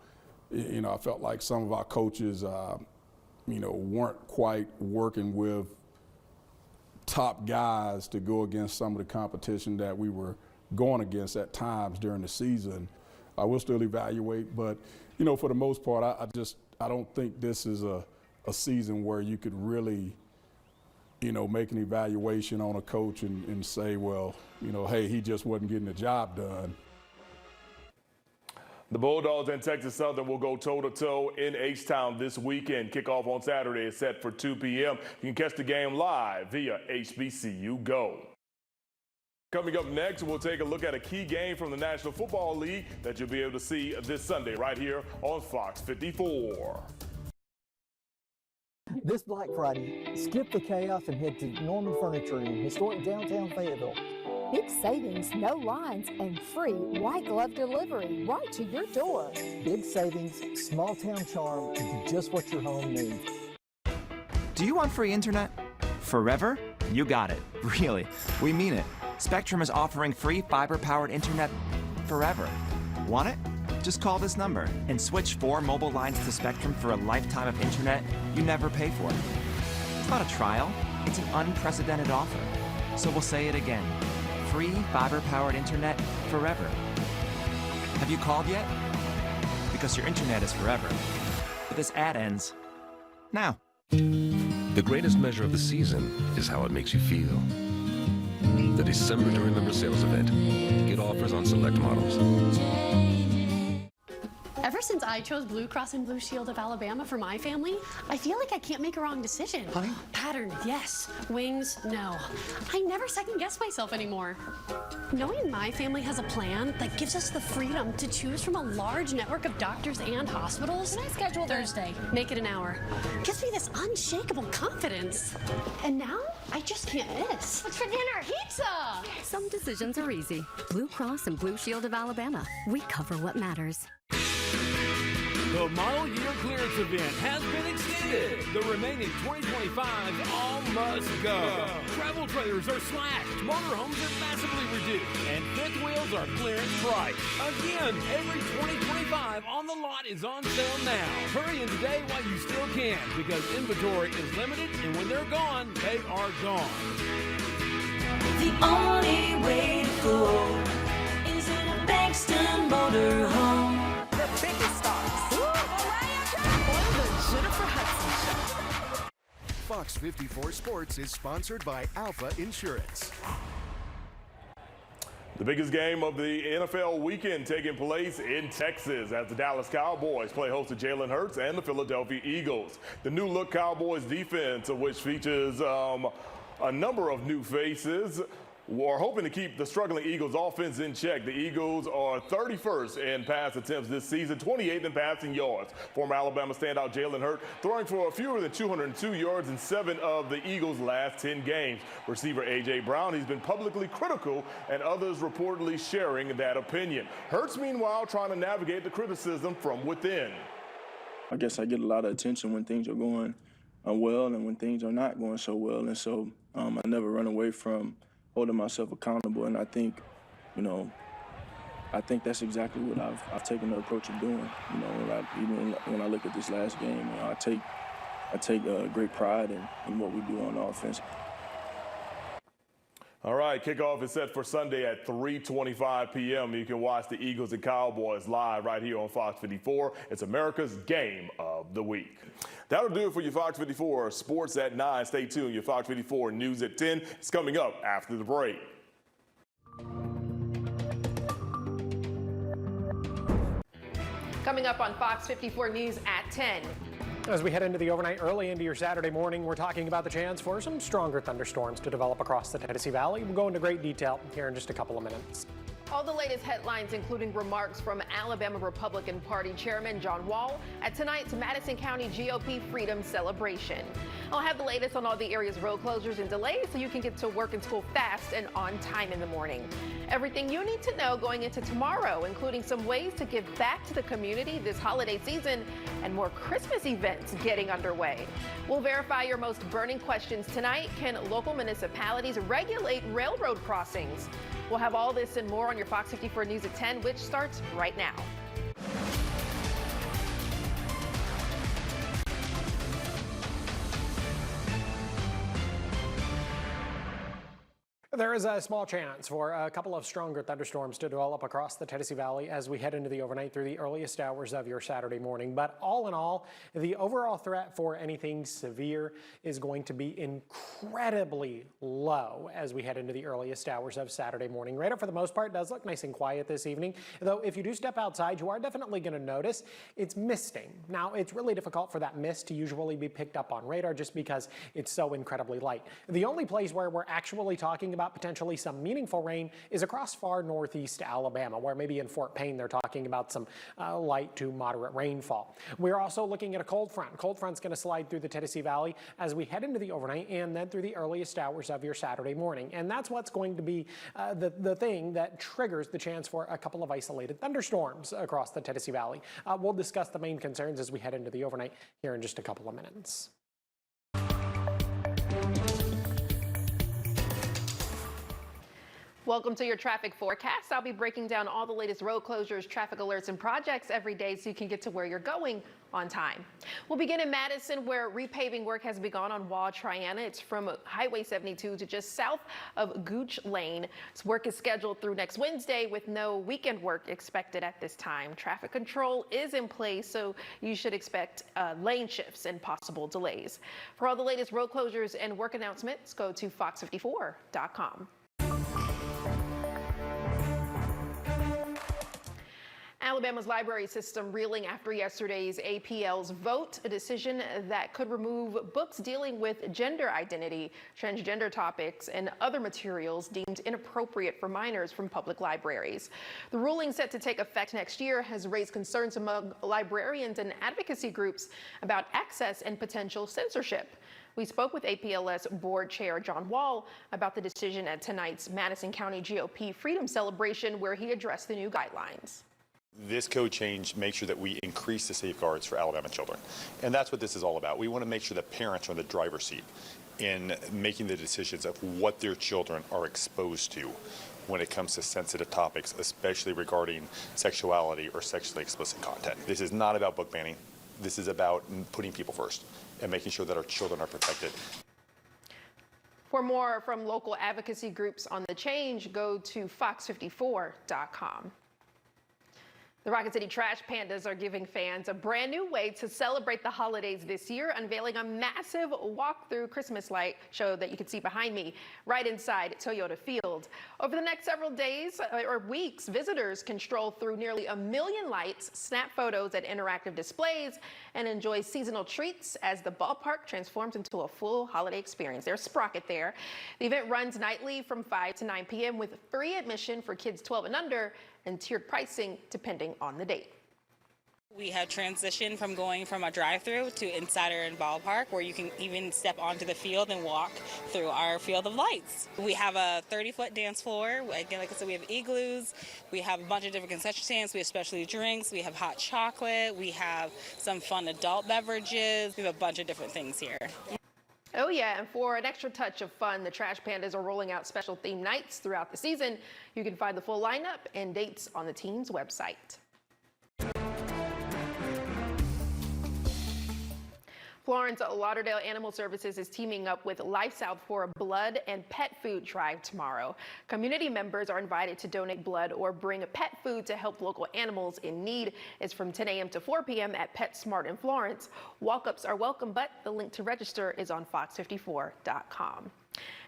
I felt like some of our coaches, weren't quite working with top guys to go against some of the competition that we were going against at times during the season. I will still evaluate, but, for the most part, I don't think this is a season where you could really make an evaluation on a coach and say, well, hey, he just wasn't getting the job done. The Bulldogs and Texas Southern will go toe-to-toe in H-Town this weekend. Kickoff on Saturday is set for 2 p.m. You can catch the game live via HBCU Go. Coming up next, we'll take a look at a key game from the National Football League that you'll be able to see this Sunday right here on Fox 54. This Black Friday, skip the chaos and head to Norman Furniture in historic downtown Fayetteville. Big savings, no lines, and free white glove delivery right to your door. Big savings, small town charm, and just what your home needs. Do you want free internet? Forever? You got it. Really. We mean it. Spectrum is offering free fiber-powered internet forever. Want it? Just call this number and switch 4 mobile lines to Spectrum for a lifetime of internet you never pay for. It's not a trial, it's an unprecedented offer. So we'll say it again. Free fiber-powered internet forever. Have you called yet? Because your internet is forever. But this ad ends now. The greatest measure of the season is how it makes you feel. The December to Remember sales event. Get offers $100 on select models. Ever since I chose Blue Cross and Blue Shield of Alabama for my family, I feel like I can't make a wrong decision. Honey? Pattern, yes. Wings, no. I never second guess myself anymore. Knowing my family has a plan that gives us the freedom to choose from a large network of doctors and hospitals. Can I schedule Thursday? Make it an hour. Gives me this unshakable confidence. And now, I just can't miss. What's for dinner? Pizza! Some decisions are easy. Blue Cross and Blue Shield of Alabama. We cover what matters. The model year clearance event has been extended. The remaining 2025s all must go. Travel trailers are slashed, motorhomes are massively reduced, and fifth wheels are clearance price. Again, every 2025 on the lot is on sale now. Hurry in today while you still can, because inventory is limited, and when they're gone, they are gone. The only way to go is in a Bankston motorhome. The biggest stars. On the Jennifer Hudson Show. Fox 54 Sports is sponsored by Alpha Insurance. The biggest game of the NFL weekend taking place in Texas as the Dallas Cowboys play host to Jalen Hurts and the Philadelphia Eagles. The new look Cowboys defense, which features a number of new faces, are hoping to keep the struggling Eagles offense in check. The Eagles are 31st in pass attempts this season, 28th in passing yards. Former Alabama standout Jalen Hurts throwing for fewer than 202 yards in 7 of the Eagles' last 10 games. Receiver A.J. Brown, he's been publicly critical, and others reportedly sharing that opinion. Hurts, meanwhile, trying to navigate the criticism from within. I guess I get a lot of attention when things are going well and when things are not going so well, and so I never run away from holding myself accountable, and I think, I think that's exactly what I've taken the approach of doing. Even when I look at this last game, I take great pride in what we do on offense. All right, kickoff is set for Sunday at 3:25 p.m. You can watch the Eagles and Cowboys live right here on Fox 54. It's America's game of the week. That'll do it for your Fox 54 Sports at 9. Stay tuned. Your Fox 54 News at 10 is coming up after the break. Coming up on Fox 54 News at 10. As we head into the overnight, early into your Saturday morning, we're talking about the chance for some stronger thunderstorms to develop across the Tennessee Valley. We'll go into great detail here in just a couple of minutes. All the latest headlines, including remarks from Alabama Republican Party Chairman John Wall at tonight's Madison County GOP Freedom Celebration. I'll have the latest on all the area's road closures and delays so you can get to work and school fast and on time in the morning. Everything you need to know going into tomorrow, including some ways to give back to the community this holiday season and more Christmas events getting underway. We'll verify your most burning questions tonight. Can local municipalities regulate railroad crossings? We'll have all this and more on your Fox 54 News at 10, which starts right now. There is a small chance for a couple of stronger thunderstorms to develop across the Tennessee Valley as we head into the overnight through the earliest hours of your Saturday morning. But all in all, the overall threat for anything severe is going to be incredibly low as we head into the earliest hours of Saturday morning. Radar, for the most part, does look nice and quiet this evening, though if you do step outside, you are definitely going to notice it's misting. Now, it's really difficult for that mist to usually be picked up on radar just because it's so incredibly light. The only place where we're actually talking about potentially some meaningful rain is across far northeast Alabama, where maybe in Fort Payne they're talking about some light to moderate rainfall. We're also looking at a cold front. Cold front's going to slide through the Tennessee Valley as we head into the overnight and then through the earliest hours of your Saturday morning. And that's what's going to be the thing that triggers the chance for a couple of isolated thunderstorms across the Tennessee Valley. We'll discuss the main concerns as we head into the overnight here in just a couple of minutes. Welcome to your traffic forecast. I'll be breaking down all the latest road closures, traffic alerts, and projects every day so you can get to where you're going on time. We'll begin in Madison, where repaving work has begun on Wall Triana. It's from Highway 72 to just south of Gooch Lane. This work is scheduled through next Wednesday with no weekend work expected at this time. Traffic control is in place, so you should expect lane shifts and possible delays. For all the latest road closures and work announcements, go to fox54.com. Alabama's library system reeling after yesterday's APL's vote, a decision that could remove books dealing with gender identity, transgender topics, and other materials deemed inappropriate for minors from public libraries. The ruling, set to take effect next year, has raised concerns among librarians and advocacy groups about access and potential censorship. We spoke with APLS Board Chair John Wall about the decision at tonight's Madison County GOP Freedom Celebration, where he addressed the new guidelines. This code change makes sure that we increase the safeguards for Alabama children. And that's what this is all about. We want to make sure that parents are in the driver's seat in making the decisions of what their children are exposed to when it comes to sensitive topics, especially regarding sexuality or sexually explicit content. This is not about book banning. This is about putting people first and making sure that our children are protected. For more from local advocacy groups on the change, go to FOX54.com. The Rocket City Trash Pandas are giving fans a brand new way to celebrate the holidays this year, unveiling a massive walk-through Christmas light show that you can see behind me right inside Toyota Field. Over the next several days or weeks, visitors can stroll through nearly 1 million lights, snap photos at interactive displays, and enjoy seasonal treats as the ballpark transforms into a full holiday experience. There's Sprocket there. The event runs nightly from 5 to 9 p.m. with free admission for kids 12 and under, and tiered pricing depending on the date. We have transitioned from going from a drive-through to Insider and Ballpark, where you can even step onto the field and walk through our field of lights. We have a 30-foot dance floor. Again, like I said, we have igloos. We have a bunch of different concession stands. We have specialty drinks. We have hot chocolate. We have some fun adult beverages. We have a bunch of different things here. Oh yeah, and for an extra touch of fun, the Trash Pandas are rolling out special theme nights throughout the season. You can find the full lineup and dates on the team's website. Florence Lauderdale Animal Services is teaming up with Life South for a blood and pet food drive tomorrow. Community members are invited to donate blood or bring pet food to help local animals in need. It's from 10 a.m. to 4 p.m. at PetSmart in Florence. Walk-ups are welcome, but the link to register is on FOX54.com.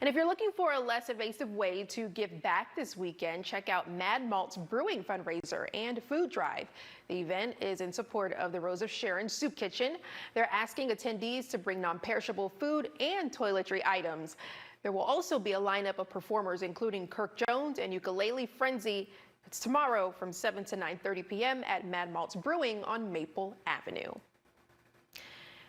And if you're looking for a less invasive way to give back this weekend, check out Mad Malt's Brewing Fundraiser and Food Drive. The event is in support of the Rose of Sharon Soup Kitchen. They're asking attendees to bring non-perishable food and toiletry items. There will also be a lineup of performers, including Kirk Jones and Ukulele Frenzy. It's tomorrow from 7 to 9:30 p.m. at Mad Malt's Brewing on Maple Avenue.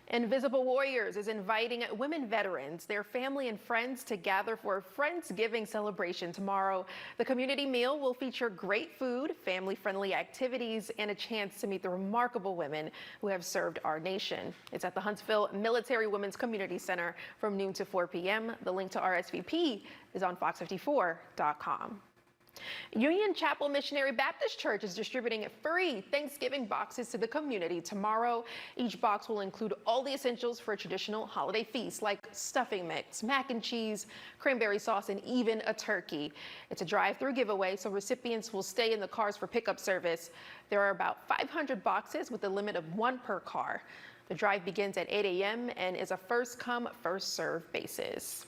Invisible Warriors is inviting women veterans, their family and friends to gather for a Friendsgiving celebration tomorrow. The community meal will feature great food, family-friendly activities, and a chance to meet the remarkable women who have served our nation. It's at the Huntsville Military Women's Community Center from noon to 4 p.m. The link to RSVP is on FOX54.com. Union Chapel Missionary Baptist Church is distributing free Thanksgiving boxes to the community tomorrow. Each box will include all the essentials for a traditional holiday feast, like stuffing mix, mac and cheese, cranberry sauce, and even a turkey. It's a drive-through giveaway, so recipients will stay in the cars for pickup service. There are about 500 boxes with a limit of 1 per car. The drive begins at 8 a.m. and is a first-come, first-served basis.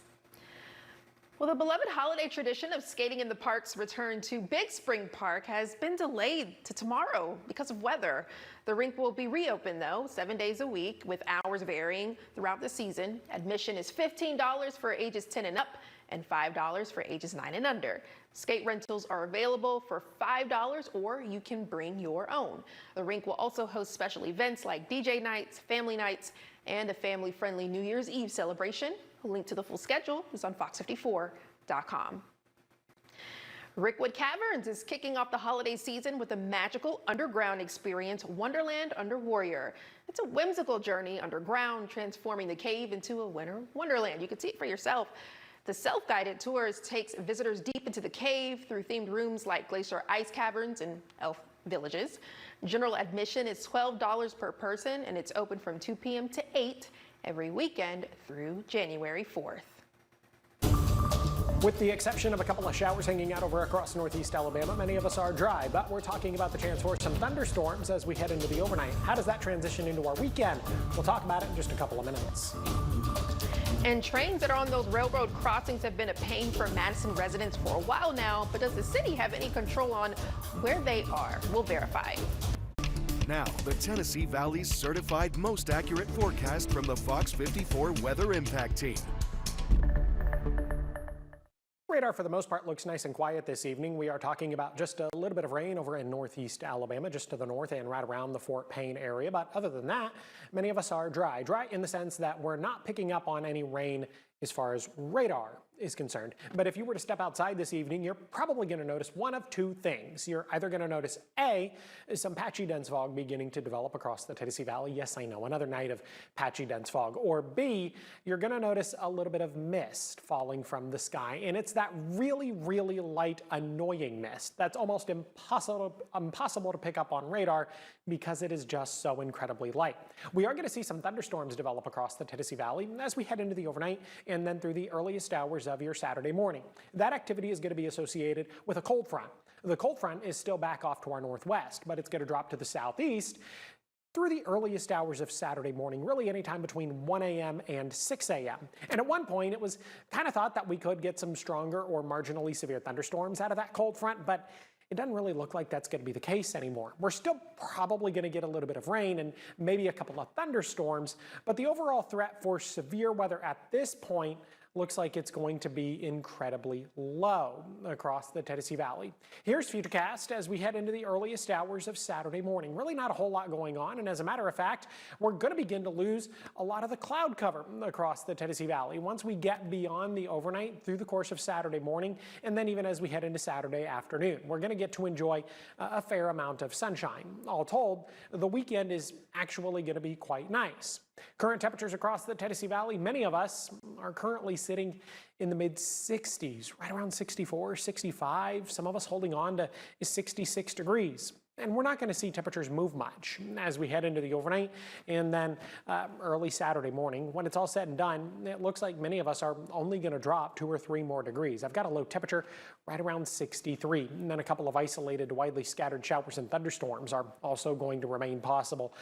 Well, the beloved holiday tradition of skating in the park's return to Big Spring Park has been delayed to tomorrow because of weather. The rink will be reopened, though, 7 days a week, with hours varying throughout the season. Admission is $15 for ages 10 and up and $5 for ages 9 and under. Skate rentals are available for $5, or you can bring your own. The rink will also host special events like DJ nights, family nights, and a family-friendly New Year's Eve celebration. A link to the full schedule is on FOX54.com. Rickwood Caverns is kicking off the holiday season with a magical underground experience, Wonderland Under Warrior. It's a whimsical journey underground, transforming the cave into a winter wonderland. You can see it for yourself. The self-guided tours takes visitors deep into the cave through themed rooms like Glacier Ice Caverns and Elf Villages. General admission is $12 per person, and it's open from 2 p.m. to 8 every weekend through January 4th. With the exception of a couple of showers hanging out over across northeast Alabama, many of us are dry, but we're talking about the chance for some thunderstorms as we head into the overnight. How does that transition into our weekend? We'll talk about it in just a couple of minutes. And trains that are on those railroad crossings have been a pain for Madison residents for a while now, but does the city have any control on where they are? We'll verify. Now, the Tennessee Valley's certified most accurate forecast from the FOX54 Weather Impact Team. Radar for the most part looks nice and quiet this evening. We are talking about just a little bit of rain over in northeast Alabama, just to the north and right around the Fort Payne area. But other than that, many of us are dry. Dry in the sense that we're not picking up on any rain as far as radar is concerned. But if you were to step outside this evening, you're probably going to notice one of two things. You're either going to notice A, some patchy dense fog beginning to develop across the Tennessee Valley. Yes, I know, another night of patchy dense fog. Or B, you're going to notice a little bit of mist falling from the sky. And it's that really, really light, annoying mist that's almost impossible to pick up on radar because it is just so incredibly light. We are going to see some thunderstorms develop across the Tennessee Valley as we head into the overnight and then through the earliest hours of your Saturday morning. That activity is going to be associated with a cold front. The cold front is still back off to our northwest, but it's going to drop to the southeast through the earliest hours of Saturday morning, really anytime between 1 a.m. and 6 a.m. And at one point, it was kind of thought that we could get some stronger or marginally severe thunderstorms out of that cold front, but it doesn't really look like that's going to be the case anymore. We're still probably going to get a little bit of rain and maybe a couple of thunderstorms, but the overall threat for severe weather at this point looks like it's going to be incredibly low across the Tennessee Valley. Here's Futurecast as we head into the earliest hours of Saturday morning. Really not a whole lot going on, and as a matter of fact, we're going to begin to lose a lot of the cloud cover across the Tennessee Valley once we get beyond the overnight through the course of Saturday morning, and then even as we head into Saturday afternoon. We're going to get to enjoy a fair amount of sunshine. All told, the weekend is actually going to be quite nice. Current temperatures across the Tennessee Valley, many of us are currently sitting in the mid-60s, right around 64, 65, some of us holding on to 66 degrees. And we're not going to see temperatures move much as we head into the overnight and then early Saturday morning. When it's all said and done, it looks like many of us are only going to drop 2 or 3 more degrees. I've got a low temperature right around 63, and then a couple of isolated, widely scattered showers and thunderstorms are also going to remain possible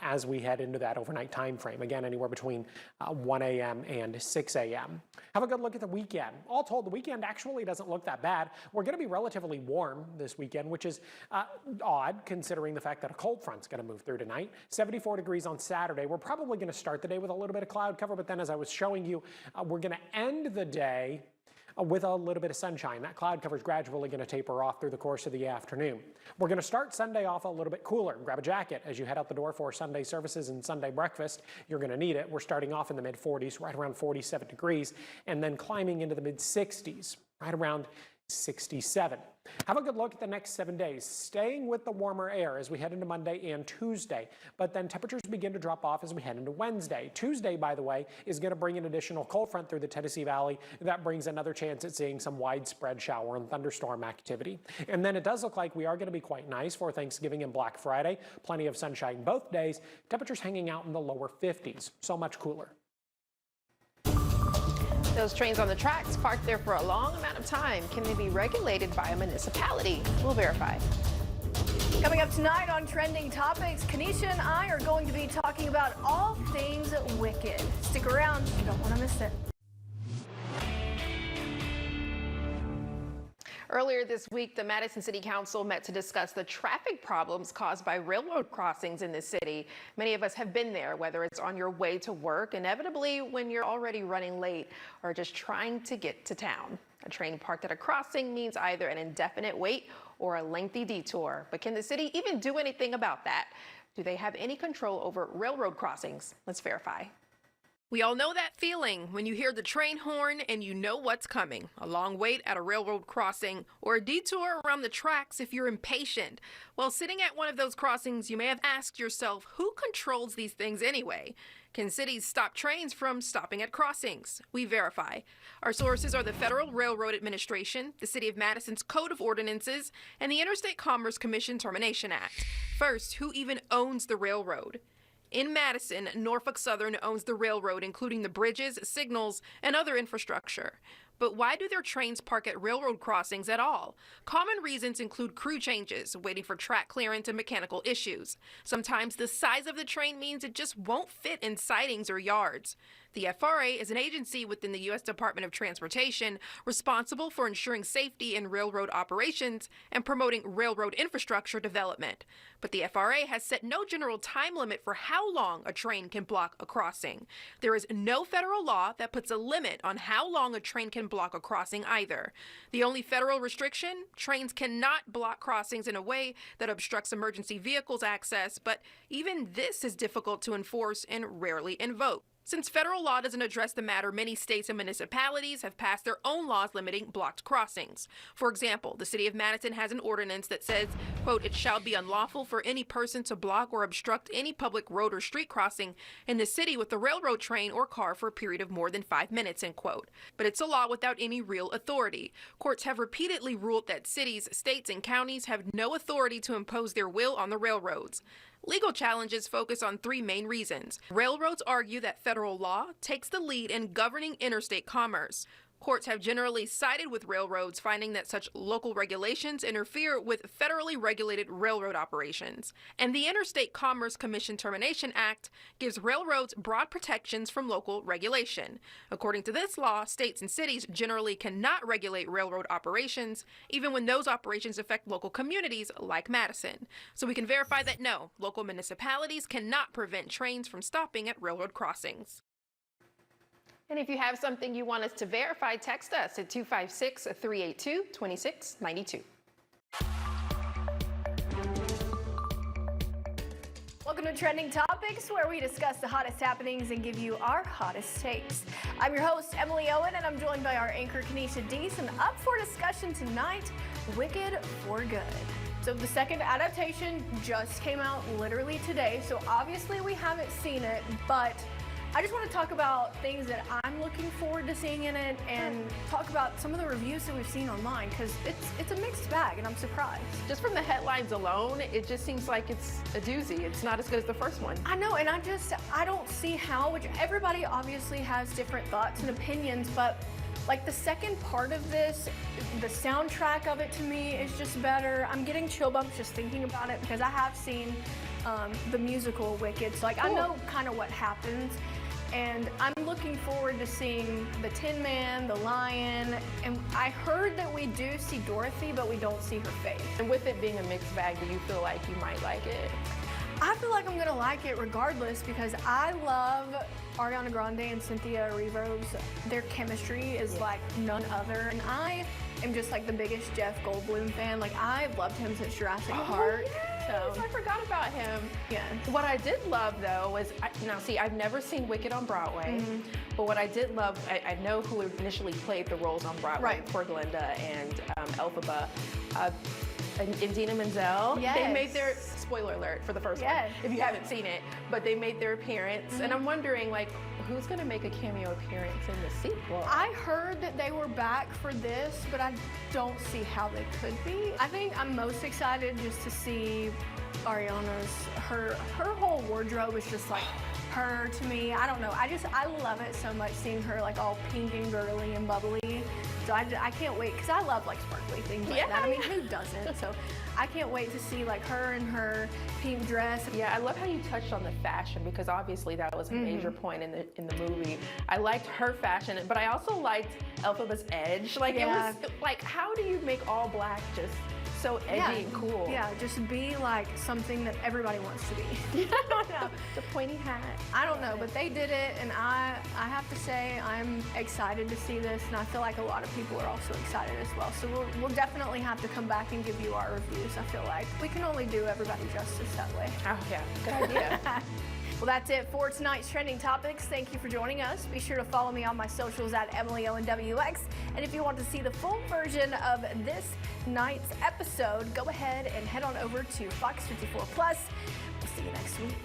as we head into that overnight time frame. Again, anywhere between 1 a.m. and 6 a.m. Have a good look at the weekend. All told, the weekend actually doesn't look that bad. We're going to be relatively warm this weekend, which is odd considering the fact that a cold front's going to move through tonight. 74 degrees on Saturday. We're probably going to start the day with a little bit of cloud cover, but then as I was showing you, we're going to end the day with a little bit of sunshine. That cloud cover is gradually going to taper off through the course of the afternoon. We're going to start Sunday off a little bit cooler. Grab a jacket as you head out the door for Sunday services and Sunday breakfast. You're going to need it. We're starting off in the mid-40s, right around 47 degrees, and then climbing into the mid-60s, right around 67. Have a good look at the next 7 days, staying with the warmer air as we head into Monday and Tuesday, but then temperatures begin to drop off as we head into Wednesday. Tuesday, by the way, is going to bring an additional cold front through the Tennessee Valley. That brings another chance at seeing some widespread shower and thunderstorm activity. And then it does look like we are going to be quite nice for Thanksgiving and Black Friday. Plenty of sunshine both days. Temperatures hanging out in the lower 50s, so much cooler. Those trains on the tracks parked there for a long amount of time. Can they be regulated by a municipality? We'll verify. Coming up tonight on Trending Topics, Kanisha and I are going to be talking about all things Wicked. Stick around, you don't want to miss it. Earlier this week, the Madison City Council met to discuss the traffic problems caused by railroad crossings in the city. Many of us have been there, whether it's on your way to work, inevitably when you're already running late, or just trying to get to town. A train parked at a crossing means either an indefinite wait or a lengthy detour. But can the city even do anything about that? Do they have any control over railroad crossings? Let's verify. We all know that feeling when you hear the train horn and you know what's coming. A long wait at a railroad crossing or a detour around the tracks if you're impatient. Well, sitting at one of those crossings, you may have asked yourself, who controls these things anyway? Can cities stop trains from stopping at crossings? We verify. Our sources are the Federal Railroad Administration, the City of Madison's Code of Ordinances, and the Interstate Commerce Commission Termination Act. First, who even owns the railroad? In Madison, Norfolk Southern owns the railroad, including the bridges, signals, and other infrastructure. But why do their trains park at railroad crossings at all? Common reasons include crew changes, waiting for track clearance, and mechanical issues. Sometimes the size of the train means it just won't fit in sidings or yards. The FRA is an agency within the U.S. Department of Transportation responsible for ensuring safety in railroad operations and promoting railroad infrastructure development. But the FRA has set no general time limit for how long a train can block a crossing. There is no federal law that puts a limit on how long a train can block a crossing either. The only federal restriction, trains cannot block crossings in a way that obstructs emergency vehicles' access, but even this is difficult to enforce and rarely invoked. Since federal law doesn't address the matter, many states and municipalities have passed their own laws limiting blocked crossings. For example, the city of Madison has an ordinance that says, quote, "It shall be unlawful for any person to block or obstruct any public road or street crossing in the city with a railroad train or car for a period of more than 5 minutes," end quote. But it's a law without any real authority. Courts have repeatedly ruled that cities, states, and counties have no authority to impose their will on the railroads. Legal challenges focus on 3 main reasons. Railroads argue that federal law takes the lead in governing interstate commerce. Courts have generally sided with railroads, finding that such local regulations interfere with federally regulated railroad operations. And the Interstate Commerce Commission Termination Act gives railroads broad protections from local regulation. According to this law, states and cities generally cannot regulate railroad operations, even when those operations affect local communities like Madison. So we can verify that no, local municipalities cannot prevent trains from stopping at railroad crossings. And if you have something you want us to verify, text us at 256-382-2692. Welcome to Trending Topics, where we discuss the hottest happenings and give you our hottest takes. I'm your host, Emily Owen, and I'm joined by our anchor, Kenesha Deese, and up for discussion tonight, Wicked for Good. So the second adaptation just came out literally today, so obviously we haven't seen it, but I just want to talk about things that I'm looking forward to seeing in it and talk about some of the reviews that we've seen online, because it's a mixed bag and I'm surprised. Just from the headlines alone, it just seems like it's a doozy. It's not as good as the first one. I know, and I don't see how, which everybody obviously has different thoughts and opinions, but like the second part of this, the soundtrack of it to me is just better. I'm getting chill bumps just thinking about it because I have seen the musical Wicked, so like I know kind of what happens. And I'm looking forward to seeing the Tin Man, the Lion, and I heard that we do see Dorothy, but we don't see her face. And with it being a mixed bag, do you feel like you might like it? I feel like I'm gonna like it regardless because I love Ariana Grande and Cynthia Erivo's. Their chemistry is like none other, and I am just like the biggest Jeff Goldblum fan. Like I've loved him since Jurassic Park. Yes, so I forgot about him. Yeah. What I did love though was, now see, I've never seen Wicked on Broadway, but what I did love, I know who initially played the roles on Broadway for Glinda and Elphaba. And Idina Menzel, they made their, spoiler alert for the first one, if you haven't seen it, but they made their appearance. And I'm wondering, like, who's going to make a cameo appearance in the sequel? I heard that they were back for this, but I don't see how they could be. I think I'm most excited just to see Ariana's, her whole wardrobe is just like her to me. I don't know. I love it so much seeing her like all pink and girly and bubbly. So I can't wait, because I love like sparkly things like that. I mean, who doesn't? So I can't wait to see like her in her pink dress. Yeah, I love how you touched on the fashion, because obviously that was a major point in the movie. I liked her fashion, but I also liked Elphaba's edge. Like it was like, how do you make all black just so edgy and cool? Yeah, just be like something that everybody wants to be. I don't know. The pointy hat. I don't know, but they did it, and I have to say I'm excited to see this, and I feel like a lot of people are also excited as well. So we'll definitely have to come back and give you our reviews. I feel like we can only do everybody justice that way. Oh yeah, good idea. Well, that's it for tonight's Trending Topics. Thank you for joining us. Be sure to follow me on my socials at EmilyOwenWX. And if you want to see the full version of this night's episode, go ahead and head on over to FOX54 Plus. We'll see you next week.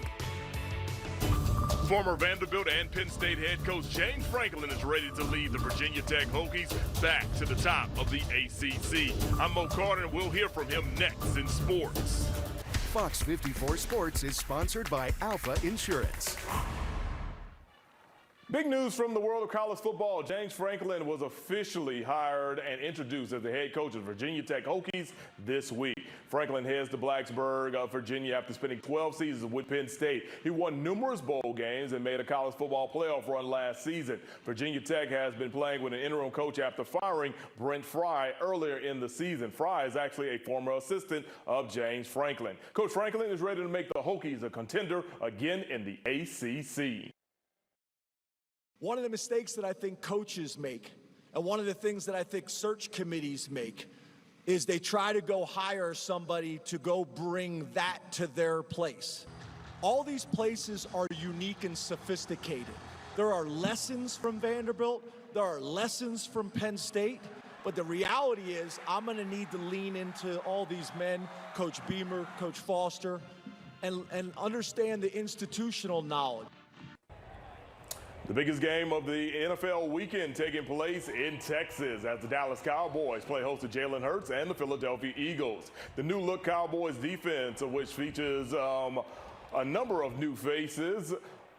Former Vanderbilt and Penn State head coach James Franklin is ready to lead the Virginia Tech Hokies back to the top of the ACC. I'm Mo Carter, and we'll hear from him next in sports. Fox 54 Sports is sponsored by Alpha Insurance. Big news from the world of college football. James Franklin was officially hired and introduced as the head coach of Virginia Tech Hokies this week. Franklin heads to Blacksburg, Virginia after spending 12 seasons with Penn State. He won numerous bowl games and made a college football playoff run last season. Virginia Tech has been playing with an interim coach after firing Brent Fry earlier in the season. Fry is actually a former assistant of James Franklin. Coach Franklin is ready to make the Hokies a contender again in the ACC. One of the mistakes that I think coaches make, and one of the things that I think search committees make, is they try to go hire somebody to go bring that to their place. All these places are unique and sophisticated. There are lessons from Vanderbilt, there are lessons from Penn State, but the reality is I'm gonna need to lean into all these men, Coach Beamer, Coach Foster, and understand the institutional knowledge. The biggest game of the NFL weekend taking place in Texas as the Dallas Cowboys play host to Jalen Hurts and the Philadelphia Eagles. The new look Cowboys defense, which features a number of new faces,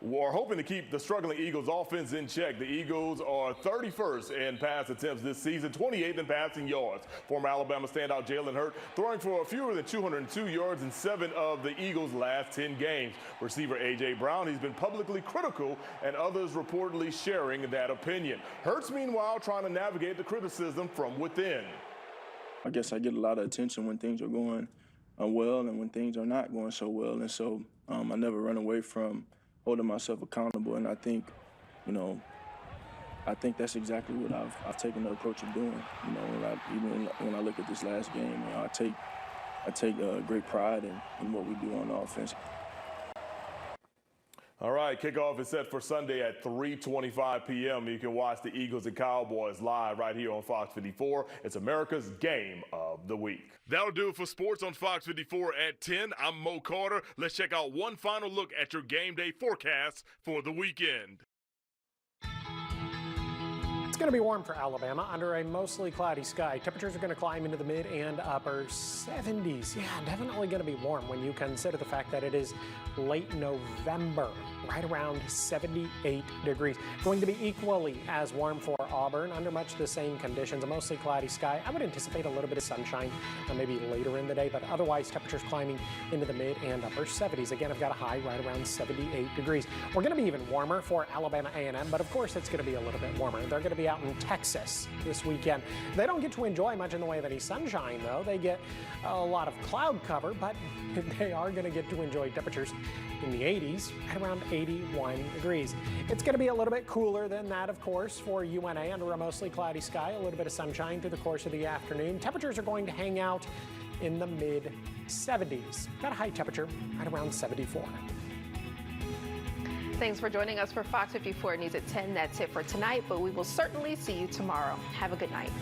are hoping to keep the struggling Eagles offense in check. The Eagles are 31st in pass attempts this season, 28th in passing yards. Former Alabama standout Jalen Hurts throwing for fewer than 202 yards in 7 of the Eagles' last 10 games. Receiver A.J. Brown, he's been publicly critical and others reportedly sharing that opinion. Hurts, meanwhile, trying to navigate the criticism from within. I guess I get a lot of attention when things are going well and when things are not going so well. And so I never run away from holding myself accountable, and I think, I think that's exactly what I've taken the approach of doing. When I look at this last game, I take great pride in what we do on offense. All right, kickoff is set for Sunday at 3:25 p.m. You can watch the Eagles and Cowboys live right here on Fox 54. It's America's Game of the Week. That'll do it for sports on Fox 54 at 10. I'm Mo Carter. Let's check out one final look at your game day forecast for the weekend. It's going to be warm for Alabama under a mostly cloudy sky. Temperatures are going to climb into the mid and upper 70s. Yeah, definitely going to be warm when you consider the fact that it is late November, right around 78 degrees. Going to be equally as warm for Auburn under much the same conditions, a mostly cloudy sky. I would anticipate a little bit of sunshine maybe later in the day, but otherwise temperatures climbing into the mid and upper 70s. Again, I've got a high right around 78 degrees. We're going to be even warmer for Alabama A&M, but of course it's going to be a little bit warmer. They're going to be out in Texas this weekend. They don't get to enjoy much in the way of any sunshine, though. They get a lot of cloud cover, but they are going to get to enjoy temperatures in the 80s, at around 81 degrees. It's going to be a little bit cooler than that, of course, for UNA under a mostly cloudy sky, a little bit of sunshine through the course of the afternoon. Temperatures are going to hang out in the mid 70s. Got a high temperature at around 74. Thanks for joining us for Fox 54 News at 10. That's it for tonight, but we will certainly see you tomorrow. Have a good night.